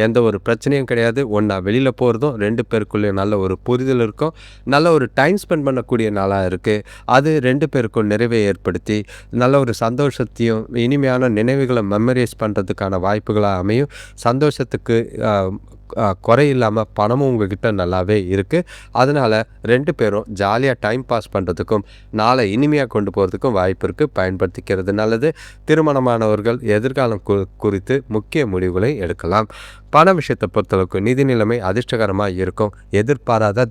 எந்த ஒரு பிரச்சனையும் கிடையாது. ஒன்றா வெளியில் போகிறதும் 2 பேருக்குள்ளே நல்ல ஒரு புரிதல் இருக்கும். நல்ல ஒரு டைம் ஸ்பெண்ட் பண்ணக்கூடிய நாளாக இருக்குது. அது 2 பேருக்கும் நிறைவை ஏற்படுத்தி நல்ல ஒரு சந்தோஷத்தையும் இனிமையான நினைவுகளை மெமரைஸ் பண்ணுறதுக்கான வாய்ப்புகளாக அமையும். சந்தோஷத்துக்கு குறை இல்லாமல் பணமும் உங்கள்கிட்ட நல்லாவே இருக்குது. அதனால் 2 பேரும் ஜாலியாக டைம் பாஸ் பண்ணுறதுக்கும் நாளை இனிமையாக கொண்டு போகிறதுக்கும் வாய்ப்பு இருக்குது. பயன்படுத்திக்கிறது நல்லது. திருமணமானவர்கள் எதிர்காலம் குறித்து முக்கிய முடிவுகளை எடுக்கலாம். பண விஷயத்தை பொறுத்தளவுக்கு நிதி நிலைமை அதிர்ஷ்டகரமாக இருக்கும். எதிர்பாராத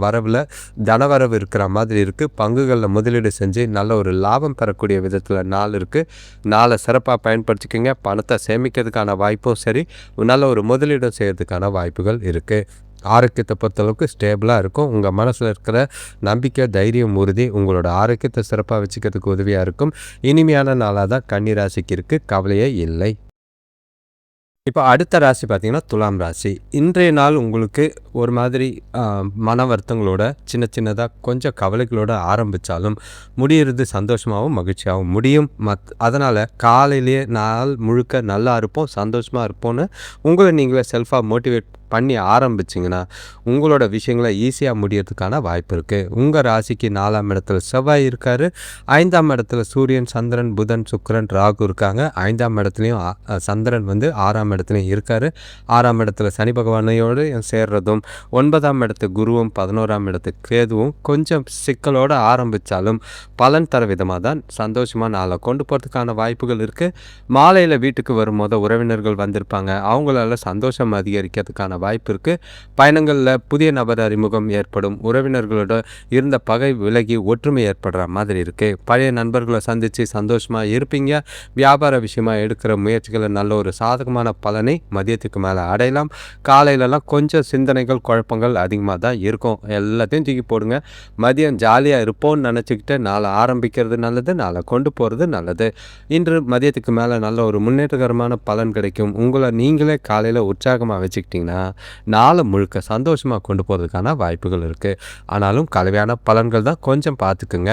வரவில் தனவரவு இருக்கிற மாதிரி இருக்குது. பங்குகளில் முதலீடு செஞ்சு நல்ல ஒரு லாபம் பெறக்கூடிய விதத்தில் நாள் இருக்குது. நாளை சிறப்பாக பயன்படுத்திக்கோங்க. பணத்தை சேமிக்கிறதுக்கான வாய்ப்பும் சரி, நல்ல ஒரு முதலீடும் செய்கிறதுக்கான வாய்ப்புகள் இருக்குது. ஆரோக்கியத்தை பொறுத்தளவுக்கு ஸ்டேபிளாக இருக்கும். உங்கள் மனசில் இருக்கிற நம்பிக்கை, தைரியம், உறுதி உங்களோட ஆரோக்கியத்தை சிறப்பாக வச்சுக்கிறதுக்கு உதவியாக இருக்கும். இனிமையான நாளாக தான் கன்னிராசிக்கு இருக்குது. கவலையே இல்லை. இப்போ அடுத்த ராசி பார்த்திங்கன்னா துலாம் ராசி. இன்றைய நாள் உங்களுக்கு ஒரு மாதிரி மன வருத்தங்களோட சின்னதாக கொஞ்சம் கவலைகளோடு ஆரம்பித்தாலும் முடிகிறது சந்தோஷமாகவும் மகிழ்ச்சியாகவும் முடியும். அதனால் காலையிலேயே நாள் முழுக்க நல்லா இருப்போம், சந்தோஷமாக இருப்போம்னு உங்களை நீங்களே செல்ஃபாக மோட்டிவேட் பண்ணி ஆரம்பிச்சிங்கன்னா உங்களோட விஷயங்களை ஈஸியாக முடியறதுக்கான வாய்ப்பு இருக்குது. உங்கள் ராசிக்கு 4ஆம் இடத்துல செவ்வாய் இருக்கார். 5ஆம் இடத்துல சூரியன், சந்திரன், புதன், சுக்கிரன், ராகு இருக்காங்க. 5ஆம் இடத்துலையும் சந்திரன் 6ஆம் இடத்துலையும் இருக்கார். 6ஆம் இடத்துல சனி பகவானையோடு சேர்றதும் 9ஆம் இடத்து குருவும் 11ஆம் இடத்து கேதுவும் கொஞ்சம் சிக்கலோடு ஆரம்பித்தாலும் பலன் தர விதமாக தான் சந்தோஷமாக நாளை கொண்டு போகிறதுக்கான வாய்ப்புகள் இருக்குது. மாலையில் வீட்டுக்கு வரும்போது உறவினர்கள் வந்திருப்பாங்க. அவங்களால சந்தோஷம் அதிகரிக்கிறதுக்கான வாய்ப்பு இருக்குது. பயணங்களில் புதிய நபர் அறிமுகம் ஏற்படும். உறவினர்களோட இருந்த பகை விலகி ஒற்றுமை ஏற்படுற மாதிரி இருக்குது. பழைய நண்பர்களை சந்தித்து சந்தோஷமாக இருப்பீங்க. வியாபார விஷயமாக எடுக்கிற முயற்சிகளை நல்ல ஒரு சாதகமான பலனை மதியத்துக்கு மேலே அடையலாம். காலையிலலாம் கொஞ்சம் சிந்தனைகள், குழப்பங்கள் அதிகமாக தான் இருக்கும். எல்லாத்தையும் தூக்கி போடுங்க. மதியம் ஜாலியாக இருப்போம்னு நினச்சிக்கிட்டு நாளை ஆரம்பிக்கிறது நல்லது, நாளை கொண்டு போகிறது நல்லது. இன்று மதியத்துக்கு மேலே நல்ல ஒரு முன்னேற்றகரமான பலன் கிடைக்கும். உங்களை நீங்களே காலையில் உற்சாகமாக வச்சுக்கிட்டிங்கன்னா நாளை முழுக்க சந்தோஷமாக கொண்டு போகிறதுக்கான வாய்ப்புகள் இருக்குது. ஆனாலும் கலவையான பலன்கள் தான், கொஞ்சம் பார்த்துக்குங்க.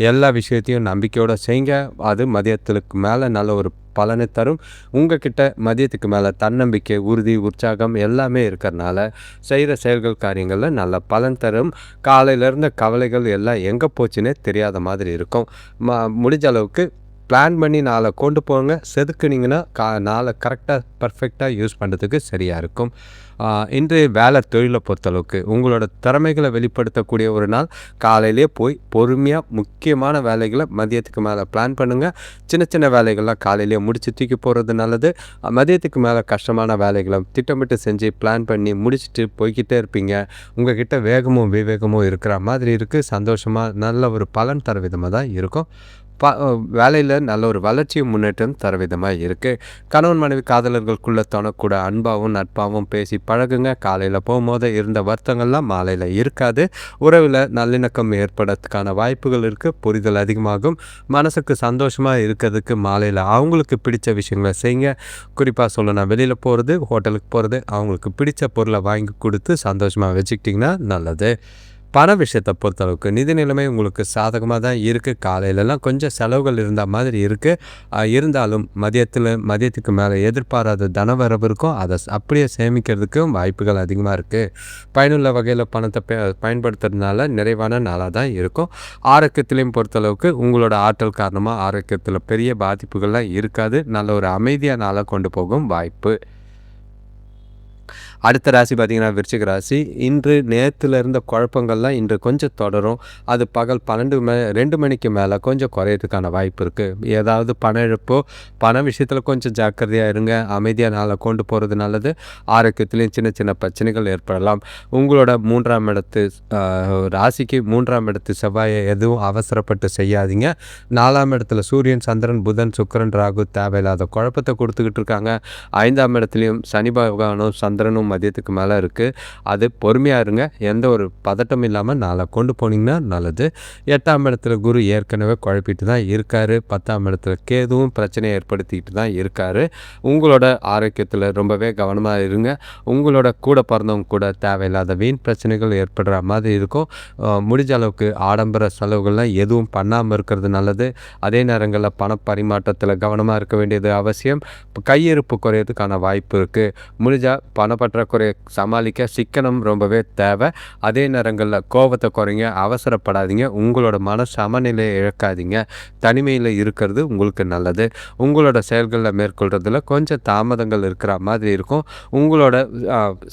எல்லா விஷயத்தையும் நம்பிக்கையோடு செய்யுங்க. அது மதியத்துக்கு மேலே நல்ல ஒரு பலனை தரும். உங்ககிட்ட மதியத்துக்கு மேலே தன்னம்பிக்கை, உறுதி, உற்சாகம் எல்லாமே இருக்கிறனால செய்கிற செயல்கள், காரியங்களில் நல்ல பலன் தரும். காலையிலேருந்து கவலைகள் எல்லாம் எங்கே போச்சுன்னே தெரியாத மாதிரி இருக்கும். முடிஞ்ச அளவுக்கு பிளான் பண்ணி நாளை கொண்டு போங்க. செதுக்குனிங்கன்னா நாளை கரெக்டாக பர்ஃபெக்டாக யூஸ் பண்ணுறதுக்கு சரியாக இருக்கும். இன்றைய வேலை தொழிலை பொறுத்தளவுக்கு உங்களோட திறமைகளை வெளிப்படுத்தக்கூடிய ஒரு நாள். காலையிலே போய் பொறுமையாக முக்கியமான வேலைகளை மதியத்துக்கு மேலே பிளான் பண்ணுங்கள். சின்ன வேலைகள்லாம் காலையிலேயே முடித்து தூக்கி போகிறது நல்லது. மதியத்துக்கு மேலே கஷ்டமான வேலைகளை திட்டமிட்டு செஞ்சு பிளான் பண்ணி முடிச்சுட்டு போய்கிட்டே இருப்பீங்க. உங்கள் கிட்ட வேகமும் விவேகமும் இருக்கிற மாதிரி இருக்குது. சந்தோஷமாக நல்ல ஒரு பலன் தர விதமாக தான் இருக்கும். வேலையில் நல்ல ஒரு வளர்ச்சியும் முன்னேற்றம் தர விதமாக இருக்குது. கணவன் மனைவி காதலர்களுக்குள்ளே கூட அன்பாகவும் நட்பாகவும் பேசி பழகுங்க. காலையில் போகும்போது இருந்த வருத்தங்கள்லாம் மாலையில் இருக்காது. உறவில் நல்லிணக்கம் ஏற்படுறதுக்கான வாய்ப்புகள் இருக்குது. புரிதல் அதிகமாகும். மனசுக்கு சந்தோஷமாக இருக்கிறதுக்கு மாலையில் அவங்களுக்கு பிடிச்ச விஷயங்களை செய்யுங்க. குறிப்பாக சொல்லணும், வெளியில் போகிறது, ஹோட்டலுக்கு போகிறது, அவங்களுக்கு பிடிச்ச பொருளை வாங்கி கொடுத்து சந்தோஷமாக வச்சுக்கிட்டிங்கன்னா நல்லது. பண விஷயத்தை பொறுத்தளவுக்கு நிதி நிலைமை உங்களுக்கு சாதகமாக தான் இருக்குது. காலையிலலாம் கொஞ்சம் செலவுகள் இருந்த மாதிரி இருக்குது. இருந்தாலும் மதியத்துக்கு மேலே எதிர்பாராத தனவரவு இருக்கும். அதை அப்படியே சேமிக்கிறதுக்கும் வாய்ப்புகள் அதிகமாக இருக்குது. பயனுள்ள வகையில் பணத்தை பயன்படுத்துறதுனால நிறைவான நாளாக தான் இருக்கும். ஆரோக்கியத்திலையும் பொறுத்தளவுக்கு உங்களோட ஆற்றல் காரணமாக ஆரோக்கியத்தில் பெரிய பாதிப்புகள்லாம் இருக்காது. நல்ல ஒரு அமைதியாக நாளாக கொண்டு போகும் வாய்ப்பு. அடுத்த ராசி பார்த்தீங்கன்னா விருச்சிக ராசி. இன்று நேத்துல இருந்த குழப்பங்கள்லாம் இன்று கொஞ்சம் தொடரும். அது பகல் 2 மணிக்கு மேலே கொஞ்சம் குறையறதுக்கான வாய்ப்பு இருக்குது. ஏதாவது பண இழப்போ பண விஷயத்தில் கொஞ்சம் ஜாக்கிரதையாக இருங்க. அமைதியாக நாளை கொண்டு போகிறது நல்லது. ஆரோக்கியத்திலையும் சின்ன சின்ன பிரச்சனைகள் ஏற்படலாம். உங்களோட 3ஆம் இடத்து ராசிக்கு 3ஆம் இடத்து செவ்வாயை எதுவும் அவசரப்பட்டு செய்யாதீங்க. 4ஆம் இடத்துல சூரியன், சந்திரன், புதன், சுக்கிரன், ராகு தேவையில்லாத குழப்பத்தை கொடுத்துக்கிட்டு இருக்காங்க. 5ஆம் இடத்துலையும் சனி பகவானும் சந்திரனும் மதியத்துக்கு மேலே இருக்குது. அது பொறுமையாக இருங்க. எந்த ஒரு பதட்டம் இல்லாமல் நாளை கொண்டு போனீங்கன்னா நல்லது. 8ஆம் இடத்துல குரு ஏற்கனவே குழப்பிட்டு தான் இருக்கார். 10ஆம் இடத்துல கேதுவும் பிரச்சனையை ஏற்படுத்திக்கிட்டு தான் இருக்கார். உங்களோட ஆரோக்கியத்தில் ரொம்பவே கவனமாக இருங்க. உங்களோட கூட பிறந்தவங்க கூட தேவையில்லாத வீண் பிரச்சனைகள் ஏற்படுற மாதிரி இருக்கும். முடிஞ்ச அளவுக்கு ஆடம்பர செலவுகள்லாம் எதுவும் பண்ணாமல் இருக்கிறது நல்லது. அதே நேரங்களில் பணப்பரிமாற்றத்தில் கவனமாக இருக்க வேண்டியது அவசியம். கையிருப்பு குறையிறதுக்கான வாய்ப்பு இருக்குது. முடிஞ்சால் பணப்பற்றாக்குறையை சமாளிக்க சிக்கனம் ரொம்பவே தேவை. அதே நேரங்களில் கோபத்தை குறைங்க, அவசரப்படாதீங்க. உங்களோட மன சமநிலையை இழக்காதீங்க. தனிமையில் இருக்கிறது உங்களுக்கு நல்லது. உங்களோட செயல்களில் மேற்கொள்கிறதுல கொஞ்சம் தாமதங்கள் இருக்கிற மாதிரி இருக்கும். உங்களோட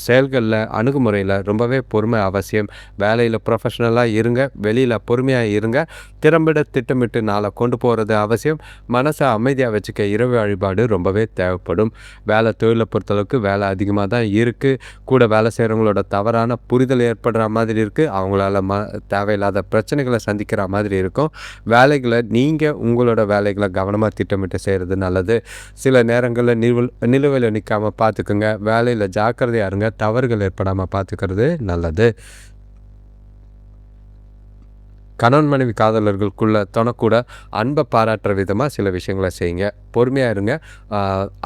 செயல்களில் அணுகுமுறையில் ரொம்பவே பொறுமை அவசியம். வேலையில் ப்ரொஃபஷனலாக இருங்க, வெளியில் பொறுமையாக இருங்க. திறம்பட திட்டமிட்டு நாளை கொண்டு போகிறது அவசியம். மனசை அமைதியாக வச்சுக்க இரவு வழிபாடு ரொம்பவே தேவைப்படும். வேலை தொழிலை பொறுத்தளவுக்கு வேலை அதிகமாக தான் இருக்குது. கூட வேலை செய்கிறவங்களோட தவறான புரிதல் ஏற்படுற மாதிரி இருக்குது. அவங்களால தேவையில்லாத பிரச்சனைகளை சந்திக்கிற மாதிரி இருக்கும். வேலைகளை நீங்கள் உங்களோட வேலைகளை கவனமாக திட்டமிட்டு செய்கிறது நல்லது. சில நேரங்களில் நிலுவையில் நிற்காமல் பார்த்துக்குங்க. வேலையில் ஜாக்கிரதையாக இருங்க. தவறுகள் ஏற்படாமல் பார்த்துக்கிறது நல்லது. கணவன் மனைவி காதலர்களுக்குள்ள தொணக்கூட அன்பை பாராட்டுற விதமாக சில விஷயங்களை செய்யுங்க. பொறுமையாக இருங்க.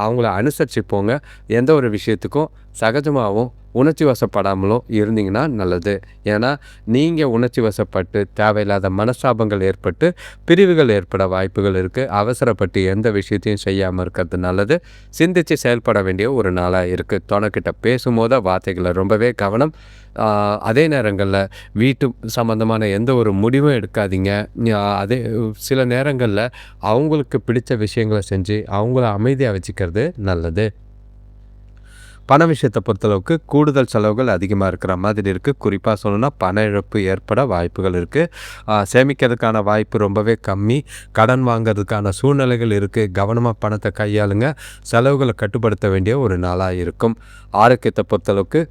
அவங்கள அனுசரித்து போங்க. எந்த ஒரு விஷயத்துக்கும் சகஜமாகவும் உணர்ச்சி வசப்படாமலும் இருந்தீங்கன்னா நல்லது. ஏன்னா நீங்கள் உணர்ச்சி வசப்பட்டு தேவையில்லாத மனஸ்தாபங்கள் ஏற்பட்டு பிரிவுகள் ஏற்பட வாய்ப்புகள் இருக்குது. அவசரப்பட்டு எந்த விஷயத்தையும் செய்யாமல் இருக்கிறது நல்லது. சிந்தித்து செயல்பட வேண்டிய ஒரு நாளாக இருக்குது. தொணக்கிட்ட பேசும்போது வார்த்தைகளை ரொம்பவே கவனம். அதே நேரங்களில் வீட்டு சம்மந்தமான எந்த ஒரு முடிவும் எடுக்காதீங்க. அதே சில நேரங்களில் அவங்களுக்கு பிடித்த விஷயங்களை செஞ்சு அவங்கள அமைதியாக வச்சுக்கிறது நல்லது. பண விஷயத்தை பொறுத்தளவுக்கு கூடுதல் செலவுகள் அதிகமாக இருக்கிற மாதிரி இருக்குது. குறிப்பாக சொல்லணும்னா பண இழப்பு ஏற்பட வாய்ப்புகள் இருக்குது. சேமிக்கிறதுக்கான வாய்ப்பு ரொம்பவே கம்மி. கடன் வாங்கிறதுக்கான சூழ்நிலைகள் இருக்குது. கவனமாக பணத்தை கையாளுங்க. செலவுகளை கட்டுப்படுத்த வேண்டிய ஒரு நாளாக இருக்கும். ஆரோக்கியத்தை பொறுத்தளவுக்கு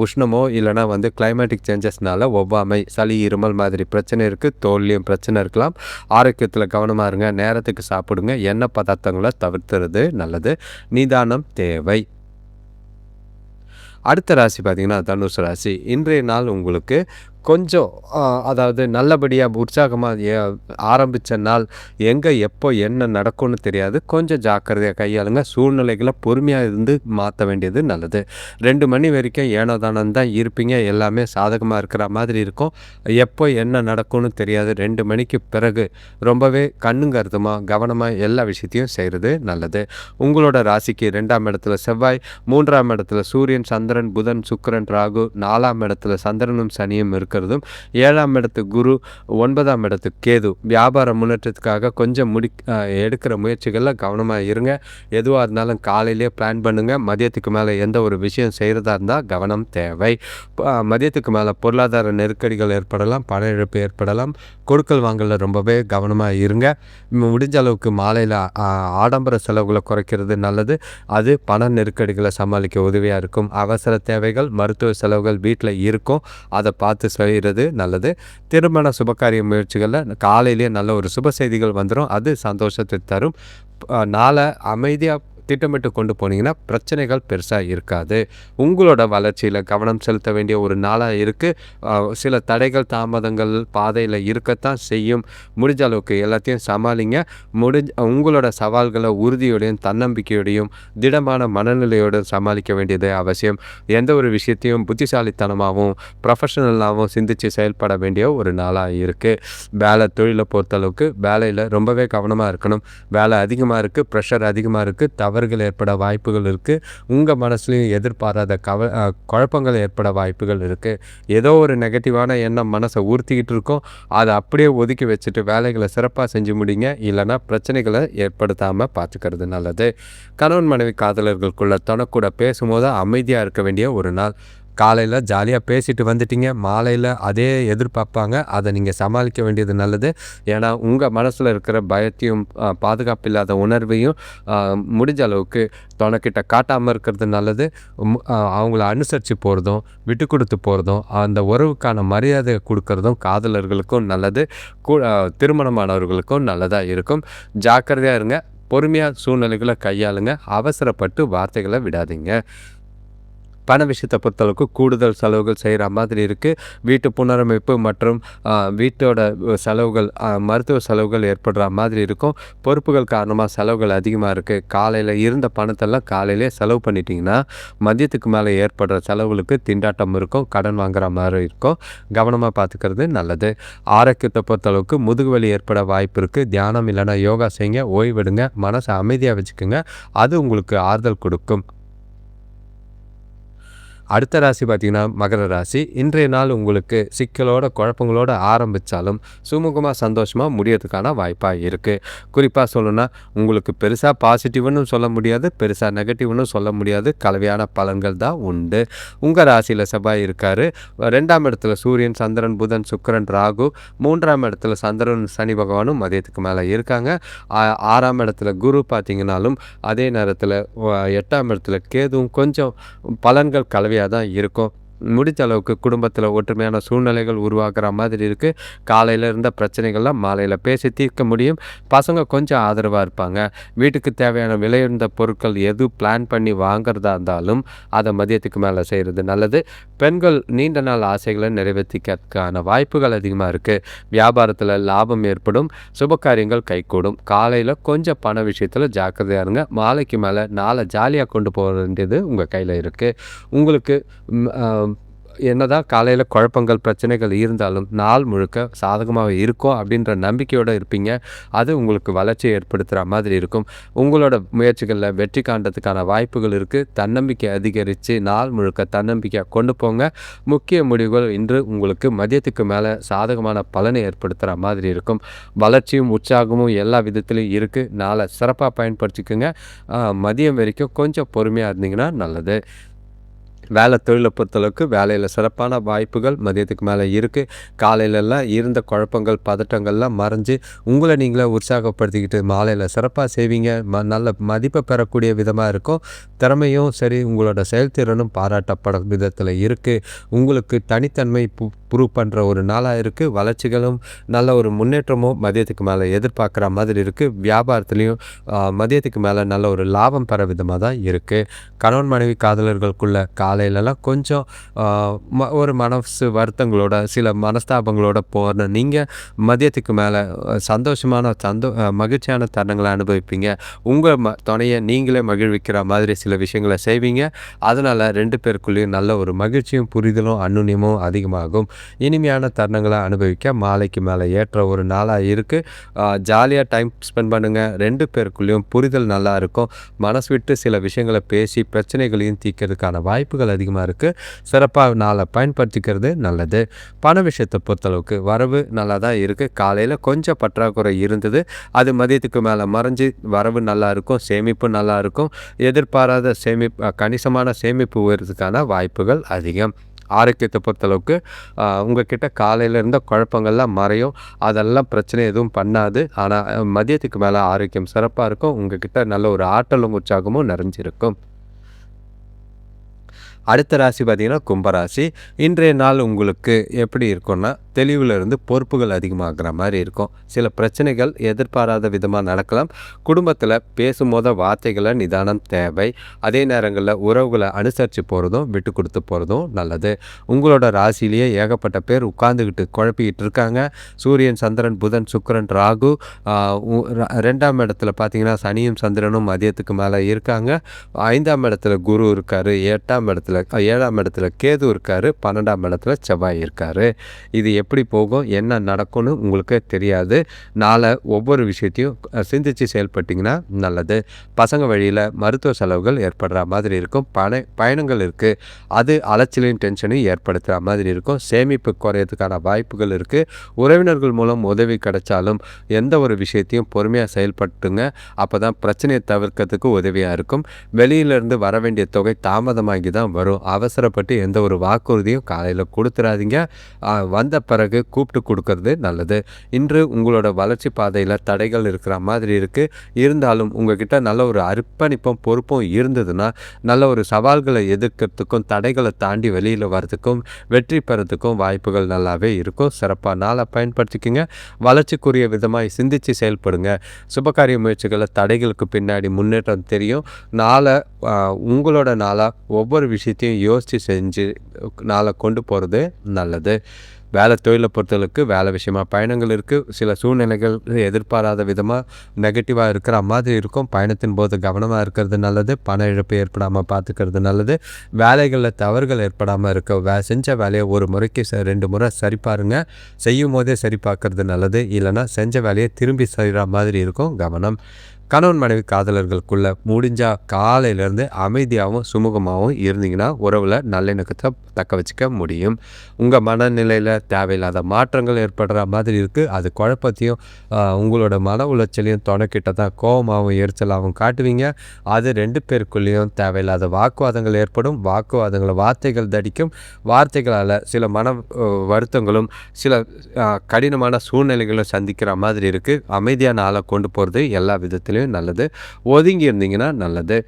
உஷ்ணமோ இல்லைனா கிளைமேட்டிக் சேஞ்சஸ்னால ஒவ்வாமை, சளி, இருமல் மாதிரி பிரச்சனை இருக்குது. தோல்லையும் பிரச்சனை இருக்கலாம். ஆரோக்கியத்தில் கவனமாக இருங்க. நேரத்துக்கு சாப்பிடுங்க. எண்ணெய் பதார்த்தங்களை தவிர்த்துறது நல்லது. நிதானம் தேவை. அடுத்த ராசி பார்த்திங்கன்னா தனுசு ராசி. இன்றைய நாள் உங்களுக்கு கொஞ்சம் அதாவது நல்லபடியாக உற்சாகமாக ஆரம்பித்த நாள் எங்கே எப்போ என்ன நடக்கும்னு தெரியாது. கொஞ்சம் ஜாக்கிரதையாக கையாளுங்க. சூழ்நிலைகளை பொறுமையாக இருந்து மாற்ற வேண்டியது நல்லது. 2 மணி வரைக்கும் ஏனோதானம் தான் இருப்பீங்க. எல்லாமே சாதகமாக இருக்கிற மாதிரி இருக்கும். எப்போ என்ன நடக்கும்னு தெரியாது. 2 மணிக்கு பிறகு ரொம்பவே கண்ணுங்கருத்துமாக கவனமாக எல்லா விஷயத்தையும் செய்கிறது நல்லது. உங்களோட ராசிக்கு 2ஆம் இடத்துல செவ்வாய், 3ஆம் இடத்துல சூரியன், சந்திரன், புதன், சுக்கிரன், ராகு, 4ஆம் இடத்துல சந்திரனும் சனியும் இருக்கிறதும், 7ஆம் இடத்து குரு, 9ஆம் இடத்து கேது. வியாபார முன்னேற்றத்துக்காக கொஞ்சம் எடுக்கிற முயற்சிகளில் கவனமாக இருங்க. எதுவாக இருந்தாலும் காலையிலே பிளான் பண்ணுங்கள். மதியத்துக்கு மேலே எந்த ஒரு விஷயம் செய்கிறதா இருந்தால் கவனம் தேவை. மதியத்துக்கு மேலே பொருளாதார நெருக்கடிகள் ஏற்படலாம். பண இழப்பு ஏற்படலாம். கொடுக்கல் வாங்கலில் ரொம்பவே கவனமாக இருங்க. முடிஞ்ச அளவுக்கு மாலையில் ஆடம்பர செலவுகளை குறைக்கிறது நல்லது. அது பண நெருக்கடிகளை சமாளிக்க உதவியாக இருக்கும். அவசர தேவைகள், மருத்துவ செலவுகள் வீட்டில் இருக்கும். அதை பார்த்து செய்கிறது நல்லது. திருமண சுபகாரிய முயற்சிகளில் காலையிலேயே நல்ல ஒரு சுப செய்திகள் வந்துடும். அது சந்தோஷத்தை தரும். நாளை அமைதியாக திட்டமிட்டு கொண்டு போனீங்கன்னா பிரச்சனைகள் பெருசாக இருக்காது. உங்களோட வளர்ச்சியில் கவனம் செலுத்த வேண்டிய ஒரு நாளாக இருக்குது. சில தடைகள், தாமதங்கள் பாதையில் இருக்கத்தான் செய்யும். முடிஞ்ச அளவுக்கு எல்லாத்தையும் சமாளிங்க. உங்களோட சவால்களை உறுதியோடையும் தன்னம்பிக்கையோடையும் திடமான மனநிலையோடு சமாளிக்க வேண்டியது அவசியம். எந்த ஒரு விஷயத்தையும் புத்திசாலித்தனமாகவும் ப்ரொஃபஷனலாகவும் சிந்தித்து செயல்பட வேண்டிய ஒரு நாளாக இருக்குது. வேலை தொழிலை பொறுத்தளவுக்கு வேலையில் ரொம்பவே கவனமாக இருக்கணும். வேலை அதிகமாக இருக்குது, ப்ரெஷர் அதிகமாக இருக்குது. தவறுகள் ஏற்பட வாய்ப்புகள் இருக்குது. உங்கள் மனசுலையும் எதிர்பாராத குழப்பங்கள் ஏற்பட வாய்ப்புகள் இருக்குது. ஏதோ ஒரு நெகட்டிவான எண்ணம் மனசை ஊர்த்திக்கிட்டு இருக்கோம். அதை அப்படியே ஒதுக்கி வச்சுட்டு வேலைகளை சிறப்பாக செஞ்சு முடிங்க. இல்லைன்னா பிரச்சனைகளை ஏற்படுத்தாமல் பார்த்துக்கிறது நல்லது. கணவன் மனைவி காதலர்களுக்குள்ள தனக்கூட பேசும்போது அமைதியாக இருக்க வேண்டிய ஒரு நாள். காலையில் ஜாலியாக பேசிட்டு வந்துட்டீங்க, மாலையில் அதே எதிர்பார்ப்பாங்க. அதை நீங்கள் சமாளிக்க வேண்டியது நல்லது. ஏன்னா உங்கள் மனசில் இருக்கிற பயத்தையும் பாதுகாப்பு இல்லாத உணர்வையும் முடிஞ்ச அளவுக்கு தனக்கிட்ட காட்டாமல் இருக்கிறது நல்லது. அவங்கள அனுசரித்து போகிறதும் விட்டு கொடுத்து போகிறதும் அந்த உறவுக்கான மரியாதை கொடுக்கறதும் காதலர்களுக்கும் நல்லது, திருமணமானவர்களுக்கும் நல்லதாக இருக்கும். ஜாக்கிரதையாக இருங்க. பொறுமையாக சூழ்நிலைகளை கையாளுங்க. அவசரப்பட்டு வார்த்தைகளை விடாதீங்க. பண விஷயத்தை பொறுத்தளவுக்கு கூடுதல் செலவுகள் செய்கிற மாதிரி இருக்குது. வீட்டு புனரமைப்பு மற்றும் வீட்டோட செலவுகள், மருத்துவ செலவுகள் ஏற்படுற மாதிரி இருக்கும். பொறுப்புகள் காரணமாக செலவுகள் அதிகமாக இருக்குது. காலையில் இருந்த பணத்தெல்லாம் காலையிலே செலவு பண்ணிட்டீங்கன்னா மதியத்துக்கு மேலே ஏற்படுற செலவுகளுக்கு திண்டாட்டம் இருக்கும், கடன் வாங்குற மாதிரி இருக்கும். கவனமாக பார்த்துக்கிறது நல்லது. ஆரோக்கியத்தை பொறுத்தளவுக்கு முதுகுவலி ஏற்பட வாய்ப்பு இருக்குது. தியானம் இல்லைன்னா யோகா செய்யுங்க, ஓய்வெடுங்க, மனசை அமைதியாக வச்சுக்கோங்க. அது உங்களுக்கு ஆறுதல் கொடுக்கும். அடுத்த ராசி பார்த்திங்கன்னா மகர ராசி. இன்றைய நாள் உங்களுக்கு சிக்கலோட குழப்பங்களோட ஆரம்பித்தாலும் சுமூகமாக சந்தோஷமாக முடியறதுக்கான வாய்ப்பாக இருக்குது. குறிப்பாக சொல்லணும்னா உங்களுக்கு பெருசாக பாசிட்டிவ்னு சொல்ல முடியாது, பெருசாக நெகட்டிவ்னு சொல்ல முடியாது. கலவையான பலன்கள் தான் உண்டு. உங்கள் ராசியில் செவ்வாய் இருக்கார். 2ஆம் இடத்துல சூரியன், சந்திரன், புதன், சுக்கிரன், ராகு. 3ஆம் இடத்துல சந்திரன், சனி பகவானும் மதியத்துக்கு மேலே இருக்காங்க. 6ஆம் இடத்துல குரு பார்த்திங்கனாலும் அதே நேரத்தில் 8ஆம் இடத்துல கேதுவும் கொஞ்சம் பலன்கள் கலவையாக தான் இருக்கும். முடித்த அளவுக்கு குடும்பத்தில் ஒற்றுமையான சூழ்நிலைகள் உருவாக்குற மாதிரி இருக்குது. காலையில் இருந்த பிரச்சனைகள்லாம் மாலையில் பேசி தீர்க்க முடியும். பசங்க கொஞ்சம் ஆதரவாக இருப்பாங்க. வீட்டுக்கு தேவையான விலையுயர்ந்த பொருட்கள் எது பிளான் பண்ணி வாங்குறதா இருந்தாலும் அதை மதியத்துக்கு மேலே செய்கிறது நல்லது. பெண்கள் நீண்ட நாள் ஆசைகளை நிறைவேற்றிக்கிறதுக்கான வாய்ப்புகள் அதிகமாக இருக்குது. வியாபாரத்தில் லாபம் ஏற்படும், சுபகாரியங்கள் கைகூடும். காலையில் கொஞ்சம் பண விஷயத்தில் ஜாக்கிரதையாக இருங்க. மாலைக்கு மேலே நாளை ஜாலியாக கொண்டு போக வேண்டியது உங்கள் கையில் இருக்குது. உங்களுக்கு என்னதான் காலையில் குழப்பங்கள் பிரச்சனைகள் இருந்தாலும் நாள் முழுக்க சாதகமாக இருக்கும் அப்படின்ற நம்பிக்கையோடு இருப்பீங்க. அது உங்களுக்கு வளர்ச்சியை ஏற்படுத்துகிற மாதிரி இருக்கும். உங்களோட முயற்சிகளில் வெற்றி காண்றதுக்கான வாய்ப்புகள் இருக்குது. தன்னம்பிக்கை அதிகரித்து நாள் முழுக்க தன்னம்பிக்கையாக கொண்டு போங்க. முக்கிய முடிவுகள் இன்று உங்களுக்கு மதியத்துக்கு மேலே சாதகமான பலனை ஏற்படுத்துகிற மாதிரி இருக்கும். வளர்ச்சியும் உற்சாகமும் எல்லா விதத்துலையும் இருக்குது. நாளை சிறப்பாக பயன்படுத்திக்கோங்க. மதியம் வரைக்கும் கொஞ்சம் பொறுமையாக இருந்தீங்கன்னா நல்லது. வேலை தொழிலை பொறுத்தளவுக்கு வேலையில் சிறப்பான வாய்ப்புகள் மதியத்துக்கு மேலே இருக்குது. காலையிலலாம் இருந்த குழப்பங்கள் பதட்டங்கள்லாம் மறைஞ்சு உங்களை நீங்களே உற்சாகப்படுத்திக்கிட்டு மாலையில் சிறப்பாக செய்வீங்க. நல்ல மதிப்பை பெறக்கூடிய விதமாக இருக்கும். திறமையும் சரி, உங்களோட செயல்திறனும் பாராட்டப்படும் விதத்தில் இருக்குது. உங்களுக்கு தனித்தன்மை ப்ரூவ் பண்ணுற ஒரு நாளாக இருக்குது. வளர்ச்சிகளும் நல்ல ஒரு முன்னேற்றமும் மதியத்துக்கு மேலே எதிர்பார்க்குற மாதிரி இருக்குது. வியாபாரத்துலேயும் மதியத்துக்கு மேலே நல்ல ஒரு லாபம் பெற விதமாக தான் இருக்குது. கணவன் மனைவி காதலர்களுக்குள்ள காலையிலலாம் கொஞ்சம் ஒரு மனசு வருத்தங்களோட சில மனஸ்தாபங்களோட போகிற நீங்கள் மதியத்துக்கு மேலே சந்தோஷமான மகிழ்ச்சியான தருணங்களை அனுபவிப்பீங்க. உங்கள் துணையை நீங்களே மகிழ்விக்கிற மாதிரி சில விஷயங்களை செய்வீங்க. அதனால் 2 பேருக்குள்ளேயும் நல்ல ஒரு மகிழ்ச்சியும் புரிதலும் அன்னுன்யமும் அதிகமாகும். இனிமையான தருணங்களை அனுபவிக்க மாலைக்கு மேலே ஏற்ற ஒரு நாளாக இருக்குது. ஜாலியாக டைம் ஸ்பெண்ட் பண்ணுங்கள். 2 பேருக்குள்ளேயும் புரிதல் நல்லா இருக்கும். மனசு விட்டு சில விஷயங்களை பேசி பிரச்சனைகளையும் தீர்க்கிறதுக்கான வாய்ப்புகள் அதிகமாக இருக்குது. சிறப்பாக நாளை பயன்படுத்திக்கிறது நல்லது. பண விஷயத்தை பொறுத்தளவுக்கு வரவு நல்லா தான் இருக்குது. காலையில் கொஞ்சம் பற்றாக்குறை இருந்தது, அது மதியத்துக்கு மேலே மறைஞ்சு வரவு நல்லா இருக்கும். சேமிப்பு நல்லா இருக்கும். எதிர்பாராத கணிசமான சேமிப்பு உயர்றதுக்கான வாய்ப்புகள் அதிகம். ஆரோக்கியத்தை பொறுத்தளவுக்கு உங்கள்கிட்ட காலையில் இருந்த குழப்பங்கள்லாம் மறையும். அதெல்லாம் பிரச்சனை எதுவும் பண்ணாது. ஆனால் மதியத்துக்கு மேலே ஆரோக்கியம் சிறப்பாக இருக்கும். உங்கள்கிட்ட நல்ல ஒரு ஆற்றலும் உற்சாகமும் நிறைஞ்சிருக்கும். அடுத்த ராசி பார்த்திங்கன்னா கும்பராசி. இன்றைய நாள் உங்களுக்கு எப்படி இருக்கும்னா தெளிவில் இருந்து பொறுப்புகள் அதிகமாகிற மாதிரி இருக்கும். சில பிரச்சனைகள் எதிர்பாராத விதமாக நடக்கலாம். குடும்பத்தில் பேசும்போது வார்த்தைகளை நிதானம் தேவை. அதே நேரங்களில் உறவுகளை அனுசரித்து போகிறதும் விட்டு கொடுத்து போகிறதும் நல்லது. உங்களோட ராசியிலேயே ஏகப்பட்ட பேர் உட்கார்ந்துக்கிட்டு குழப்பிக்கிட்டு இருக்காங்க. சூரியன், சந்திரன், புதன், சுக்கிரன், ராகு. 2ஆம் இடத்துல பார்த்திங்கன்னா சனியும் சந்திரனும் மதியத்துக்கு மேலே இருக்காங்க. 5ஆம் இடத்துல குரு இருக்கார். 7ஆம் இடத்துல கேது இருக்கார். 12ஆம் இடத்துல செவ்வாய் இருக்கார். இது எப்படி போகும், என்ன நடக்கும்னு உங்களுக்கு தெரியாது. நாளை ஒவ்வொரு விஷயத்தையும் சிந்திச்சு செயல்பட்டிங்கன்னா நல்லது. பசங்க வழியில் மருத்துவ செலவுகள் ஏற்படுற மாதிரி இருக்கும். பயணங்கள் இருக்குது, அது அலைச்சலையும் டென்ஷனையும் ஏற்படுத்துகிற மாதிரி இருக்கும். சேமிப்பு குறையறதுக்கான வாய்ப்புகள் இருக்குது. உறவினர்கள் மூலம் உதவி கிடைச்சாலும் எந்த ஒரு விஷயத்தையும் பொறுமையாக செயல்பட்டுங்க. அப்போ தான் பிரச்சனையை தவிர்க்கிறதுக்கு உதவியாக இருக்கும். வெளியிலேருந்து வர வேண்டிய தொகை தாமதமாகி தான் வரும். அவசரப்பட்டு எந்த ஒரு வாக்குறுதியும் காலையில் கொடுத்துடாதீங்க. வந்த பிறகு கூப்பிட்டு கொடுக்கறது நல்லது. இன்று உங்களோட வளர்ச்சி பாதையில் தடைகள் இருக்கிற மாதிரி இருக்குது. இருந்தாலும் உங்ககிட்ட நல்ல ஒரு அர்ப்பணிப்பும் பொறுப்பும் இருந்ததுன்னா நல்ல ஒரு சவால்களை எதிர்க்கிறதுக்கும் தடைகளை தாண்டி வெளியில் வர்றதுக்கும் வெற்றி பெறதுக்கும் வாய்ப்புகள் நல்லாவே இருக்கும். சிறப்பாக நாளை பயன்படுத்திக்கோங்க. வளர்ச்சிக்குரிய விதமாக சிந்தித்து செயல்படுங்க. சுபகாரிய முயற்சிகளை தடைகளுக்கு பின்னாடி முன்னேற்றம் தெரியும். நாளை உங்களோட நாளாக ஒவ்வொரு விஷயத்தையும் யோசித்து செஞ்சு நாளை கொண்டு போகிறது நல்லது. வேலை தொழிலை பொறுத்தளவுக்கு வேலை விஷயமா பயணங்கள் இருக்குது. சில சூழ்நிலைகள் எதிர்பாராத விதமாக நெகட்டிவாக இருக்கிற மாதிரி இருக்கும். பயணத்தின் போது கவனமாக இருக்கிறது நல்லது. பண இழப்பு ஏற்படாமல் பார்த்துக்கிறது நல்லது. வேலைகளில் தவறுகள் ஏற்படாமல் இருக்க செஞ்ச வேலையை ஒரு முறைக்கு 2 முறை சரி பாருங்க. செய்யும் போதே சரி பார்க்கறது நல்லது. இல்லைன்னா செஞ்ச வேலையை திரும்பி செய்கிற மாதிரி இருக்கும். கவனம். கணவன் மனைவி காதலர்களுக்குள்ள முடிஞ்சால் காலையிலேருந்து அமைதியாகவும் சுமூகமாகவும் இருந்தீங்கன்னா உறவில் நல்லிணக்கத்தை தக்க வச்சுக்க முடியும். உங்கள் மனநிலையில் தேவையில்லாத மாற்றங்கள் ஏற்படுற மாதிரி இருக்குது. அது குழப்பத்தையும் உங்களோட மன உளைச்சலையும் துணைக்கிட்ட தான் கோபமாகவும் எரிச்சலாகவும் காட்டுவீங்க. அது 2 பேருக்குள்ளேயும் தேவையில்லாத வாக்குவாதங்கள் ஏற்படும். வாக்குவாதங்களை வார்த்தைகள் தடிக்கும். வார்த்தைகளால் சில மன வருத்தங்களும் சில கடினமான சூழ்நிலைகளும் சந்திக்கிற மாதிரி இருக்குது. அமைதியான ஆளை கொண்டு போகிறது எல்லா விதத்திலையும் நல்லது. ஒதுங்கி இருந்தீங்கன்னா நல்லது.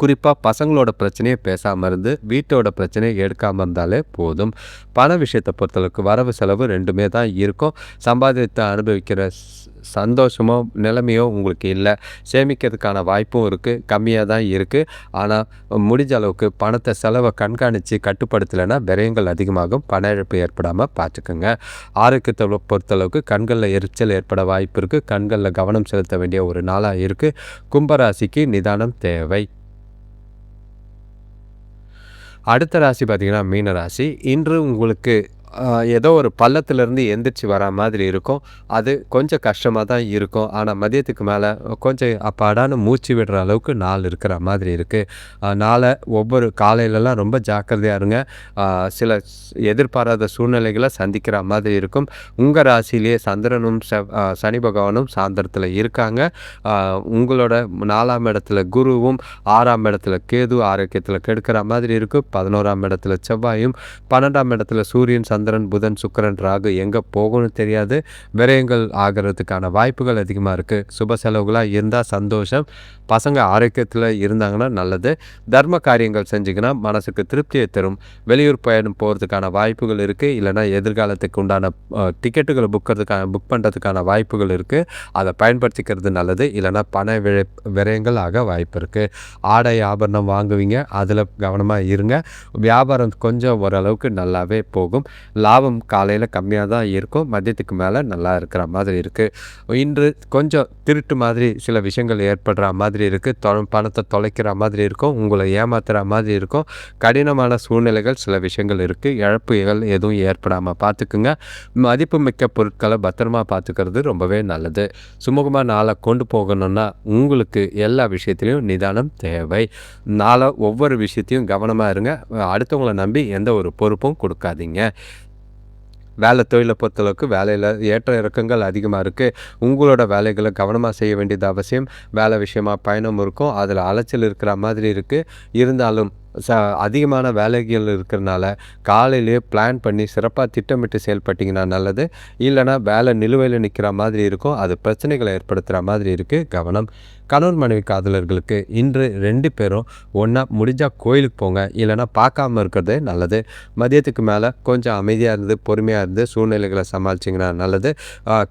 குறிப்பாக பசங்களோட பிரச்சனையை பேசாமல் இருந்து வீட்டோட பிரச்சனையை எடுக்காமல் இருந்தாலே போதும். பண விஷயத்தை பொறுத்தளவுக்கு வரவு செலவு 2மே தான் இருக்கும். சம்பாதித்தை அனுபவிக்கிற சந்தோஷமோ நிலைமையோ உங்களுக்கு இல்லை. சேமிக்கிறதுக்கான வாய்ப்பும் இருக்குது, கம்மியாக தான் இருக்குது. ஆனால் முடிஞ்ச அளவுக்கு பணத்தை செலவை கண்காணித்து கட்டுப்படுத்தலைன்னா விரயங்கள் அதிகமாகும். பண இழப்பு ஏற்படாமல் பார்த்துக்குங்க. ஆரோக்கியத்தை பொறுத்தளவுக்கு கண்களில் எரிச்சல் ஏற்பட வாய்ப்பு இருக்குது. கண்களில் கவனம் செலுத்த வேண்டிய ஒரு நாளாக இருக்குது. கும்பராசிக்கு நிதானம் தேவை. அடுத்த ராசி பார்த்திங்கன்னா மீன ராசி. இன்று உங்களுக்கு ஏதோ ஒரு பள்ளத்திலேருந்து எந்திரிச்சு வர மாதிரி இருக்கும். அது கொஞ்சம் கஷ்டமாக தான் இருக்கும். ஆனால் மதியத்துக்கு மேலே கொஞ்சம் அப்பாடான மூச்சு விடுற அளவுக்கு நாள் இருக்கிற மாதிரி இருக்குது. நாளை ஒவ்வொரு காலையிலலாம் ரொம்ப ஜாக்கிரதையாக இருங்க. சில எதிர்பாராத சூழ்நிலைகளை சந்திக்கிற மாதிரி இருக்கும். உங்கள் ராசியிலேயே சந்திரனும் சனி பகவானும் சாயந்தரத்தில் இருக்காங்க. உங்களோட 4ஆம் இடத்துல குருவும் 6ஆம் இடத்துல கேது ஆரோக்கியத்தில் கெடுக்கிற மாதிரி இருக்குது. 11ஆம் இடத்துல செவ்வாயும் 12ஆம் இடத்துல சூரியன் சந்திரன் புதன் சுக்கிரன் ராகு எங்கே போகும்னு தெரியாது. விரயங்கள் ஆகிறதுக்கான வாய்ப்புகள் அதிகமாக இருக்குது. சுப செலவுகளாக இருந்தால் சந்தோஷம். பசங்க ஆரோக்கியத்தில் இருந்தாங்கன்னா நல்லது. தர்ம காரியங்கள் செஞ்சிங்கன்னா மனசுக்கு திருப்தியை தரும். வெளியூர் பயணம் போகிறதுக்கான வாய்ப்புகள் இருக்குது. இல்லைனா எதிர்காலத்துக்கு உண்டான டிக்கெட்டுகளை புக் பண்ணுறதுக்கான வாய்ப்புகள் இருக்குது. அதை பயன்படுத்திக்கிறது நல்லது. இல்லைனா பண விரயங்கள் ஆக வாய்ப்பு இருக்குது. ஆடை ஆபரணம் வாங்குவீங்க, அதில் கவனமாக இருங்க. வியாபாரம் கொஞ்சம் ஓரளவுக்கு நல்லாவே போகும். லாபம் காலையில் கம்மியாக தான் இருக்கும். மதியத்துக்கு மேலே நல்லா இருக்கிற மாதிரி இருக்குது. இன்று கொஞ்சம் திருட்டு மாதிரி சில விஷயங்கள் ஏற்படுற மாதிரி இருக்குது. பணத்தை தொலைக்கிற மாதிரி இருக்கும். உங்களை ஏமாத்துகிற மாதிரி இருக்கும். கடினமான சூழ்நிலைகள் சில விஷயங்கள் இருக்குது. இழப்புகள் எதுவும் ஏற்படாமல் பார்த்துக்குங்க. மதிப்புமிக்க பொருட்களை பத்திரமா பார்த்துக்கிறது ரொம்பவே நல்லது. சுமூகமாக நாளை கொண்டு போகணுன்னா உங்களுக்கு எல்லா விஷயத்துலையும் நிதானம் தேவை. நாளை ஒவ்வொரு விஷயத்தையும் கவனமாக இருங்க. அடுத்தவங்களை நம்பி எந்த ஒரு பொறுப்பும் கொடுக்காதீங்க. வேலை தொழிலை பொறுத்தளவுக்கு வேலையில் ஏற்ற இறக்கங்கள் அதிகமாக இருக்குது. உங்களோட வேலைகளை கவனமாக செய்ய வேண்டியது அவசியம். வேலை விஷயமாக பயணம் இருக்கும். அதில் அலைச்சல் இருக்கிற மாதிரி இருக்குது. இருந்தாலும் அதிகமான வேலைகள் இருக்கிறனால காலையிலேயே பிளான் பண்ணி சிறப்பாக திட்டமிட்டு செயல்பட்டிங்கன்னா நல்லது. இல்லைனா வேலை நிலுவையில் நிற்கிற மாதிரி இருக்கும். அது பிரச்சனைகளை ஏற்படுத்துகிற மாதிரி இருக்குது. கவனம். கணவன் மனைவி காதலர்களுக்கு இன்று 2 பேரும் ஒன்றா முடிஞ்சால் கோயிலுக்கு போங்க. இல்லைனா பார்க்காம இருக்கிறதே நல்லது. மதியத்துக்கு மேலே கொஞ்சம் அமைதியாக இருந்து பொறுமையாக இருந்து சூழ்நிலைகளை சமாளிச்சிங்கன்னா நல்லது.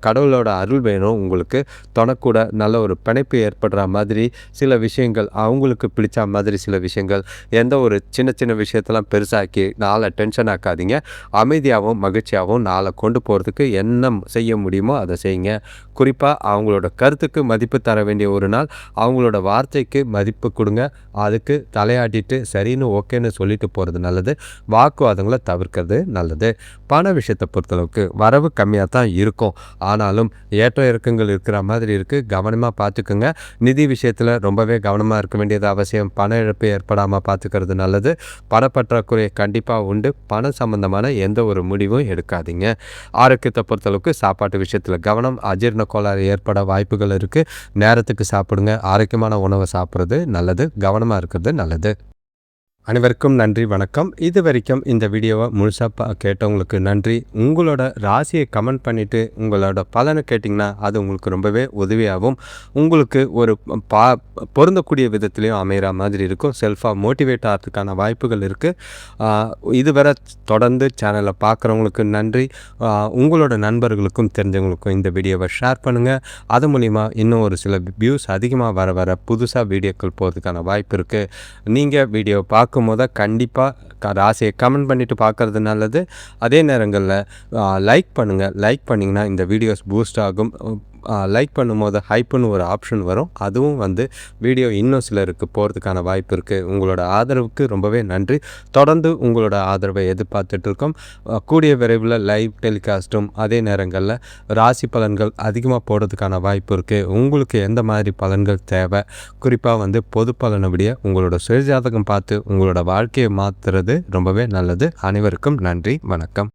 கடவுளோட அருள் வேணும். உங்களுக்கு தொணக்கூட நல்ல ஒரு பிணைப்பு ஏற்படுற மாதிரி சில விஷயங்கள், அவங்களுக்கு பிடிச்ச மாதிரி சில விஷயங்கள், எந்த எந்த ஒரு சின்ன சின்ன விஷயத்தெல்லாம் பெருசாக்கி நாளை டென்ஷன் ஆக்காதீங்க. அமைதியாகவும் மகிழ்ச்சியாகவும் நாளை கொண்டு போகிறதுக்கு என்ன செய்ய முடியுமோ அதை செய்யுங்க. குறிப்பாக அவங்களோட கருத்துக்கு மதிப்பு தர வேண்டிய ஒரு நாள், அவங்களோட வார்த்தைக்கு மதிப்பு கொடுங்க. அதுக்கு தலையாட்டிட்டு சரின்னு ஓகேன்னு சொல்லிட்டு போகிறது நல்லது. வாக்குவாதங்களை தவிர்க்கிறது நல்லது. பண விஷயத்தை பொறுத்தளவுக்கு வரவு கம்மியாக தான் இருக்கும். ஆனாலும் ஏற்ற இறக்கங்கள் இருக்கிற மாதிரி இருக்குது. கவனமாக பார்த்துக்குங்க. நிதி விஷயத்தில் ரொம்பவே கவனமாக இருக்க வேண்டியது அவசியம். பண இழப்பு ஏற்படாமல் பார்த்துக்கிறது நல்லது. பணப்பற்றாக்குறை கண்டிப்பாக உண்டு. பணம் சம்பந்தமான எந்த ஒரு முடிவும் எடுக்காதீங்க. ஆரோக்கியத்தை பொறுத்தளவுக்கு சாப்பாட்டு விஷயத்தில் கவனம். அஜீரண கோளாறு ஏற்பட வாய்ப்புகள் இருக்குது. நேரத்துக்கு சாப்பிடுங்க. ஆரோக்கியமான உணவை சாப்பிட்றது நல்லது. கவனமாக இருக்கிறது நல்லது. அனைவருக்கும் நன்றி, வணக்கம். இது வரைக்கும் இந்த வீடியோவை முழுசாக கேட்டவங்களுக்கு நன்றி. உங்களோட ராசியை கமெண்ட் பண்ணிவிட்டு உங்களோட பலனை கேட்டிங்கன்னா அது உங்களுக்கு ரொம்பவே உதவியாகவும் உங்களுக்கு ஒரு பொருந்தக்கூடிய விதத்துலேயும் அமைகிற மாதிரி இருக்கும். செல்ஃபாக மோட்டிவேட் ஆகிறதுக்கான வாய்ப்புகள் இருக்குது. இதுவரை தொடர்ந்து சேனலை பார்க்குறவங்களுக்கு நன்றி. உங்களோட நண்பர்களுக்கும் தெரிஞ்சவங்களுக்கும் இந்த வீடியோவை ஷேர் பண்ணுங்கள். அது மூலிமா இன்னும் ஒரு சில வியூஸ் அதிகமாக வர புதுசாக வீடியோக்கள் போகிறதுக்கான வாய்ப்பு இருக்குது. நீங்கள் வீடியோ பார்க்கும்போது கண்டிப்பாக ராசியை கமெண்ட் பண்ணிவிட்டு பார்க்குறது நல்லது. அதே நேரங்களில் லைக் பண்ணுங்கள். லைக் பண்ணிங்கன்னா இந்த வீடியோஸ் பூஸ்ட் ஆகும். லைக் பண்ணும்போது ஹைப்புன்னு ஒரு ஆப்ஷன் வரும். அதுவும் வீடியோ இன்னும் சிலருக்கு போகிறதுக்கான வாய்ப்பு இருக்குது. உங்களோட ஆதரவுக்கு ரொம்பவே நன்றி. தொடர்ந்து உங்களோட ஆதரவை எதிர்பார்த்துட்ருக்கோம். கூடிய விரைவில் லைவ் டெலிகாஸ்ட்டும் அதே நேரங்களில் ராசி பலன்கள் அதிகமாக போடுறதுக்கான வாய்ப்பு இருக்குது. உங்களுக்கு எந்த மாதிரி பலன்கள் தேவை, குறிப்பாக பொது பலனை விட உங்களோட சுயஜாதகம் பார்த்து உங்களோட வாழ்க்கையை மாற்றுறது ரொம்பவே நல்லது. அனைவருக்கும் நன்றி, வணக்கம்.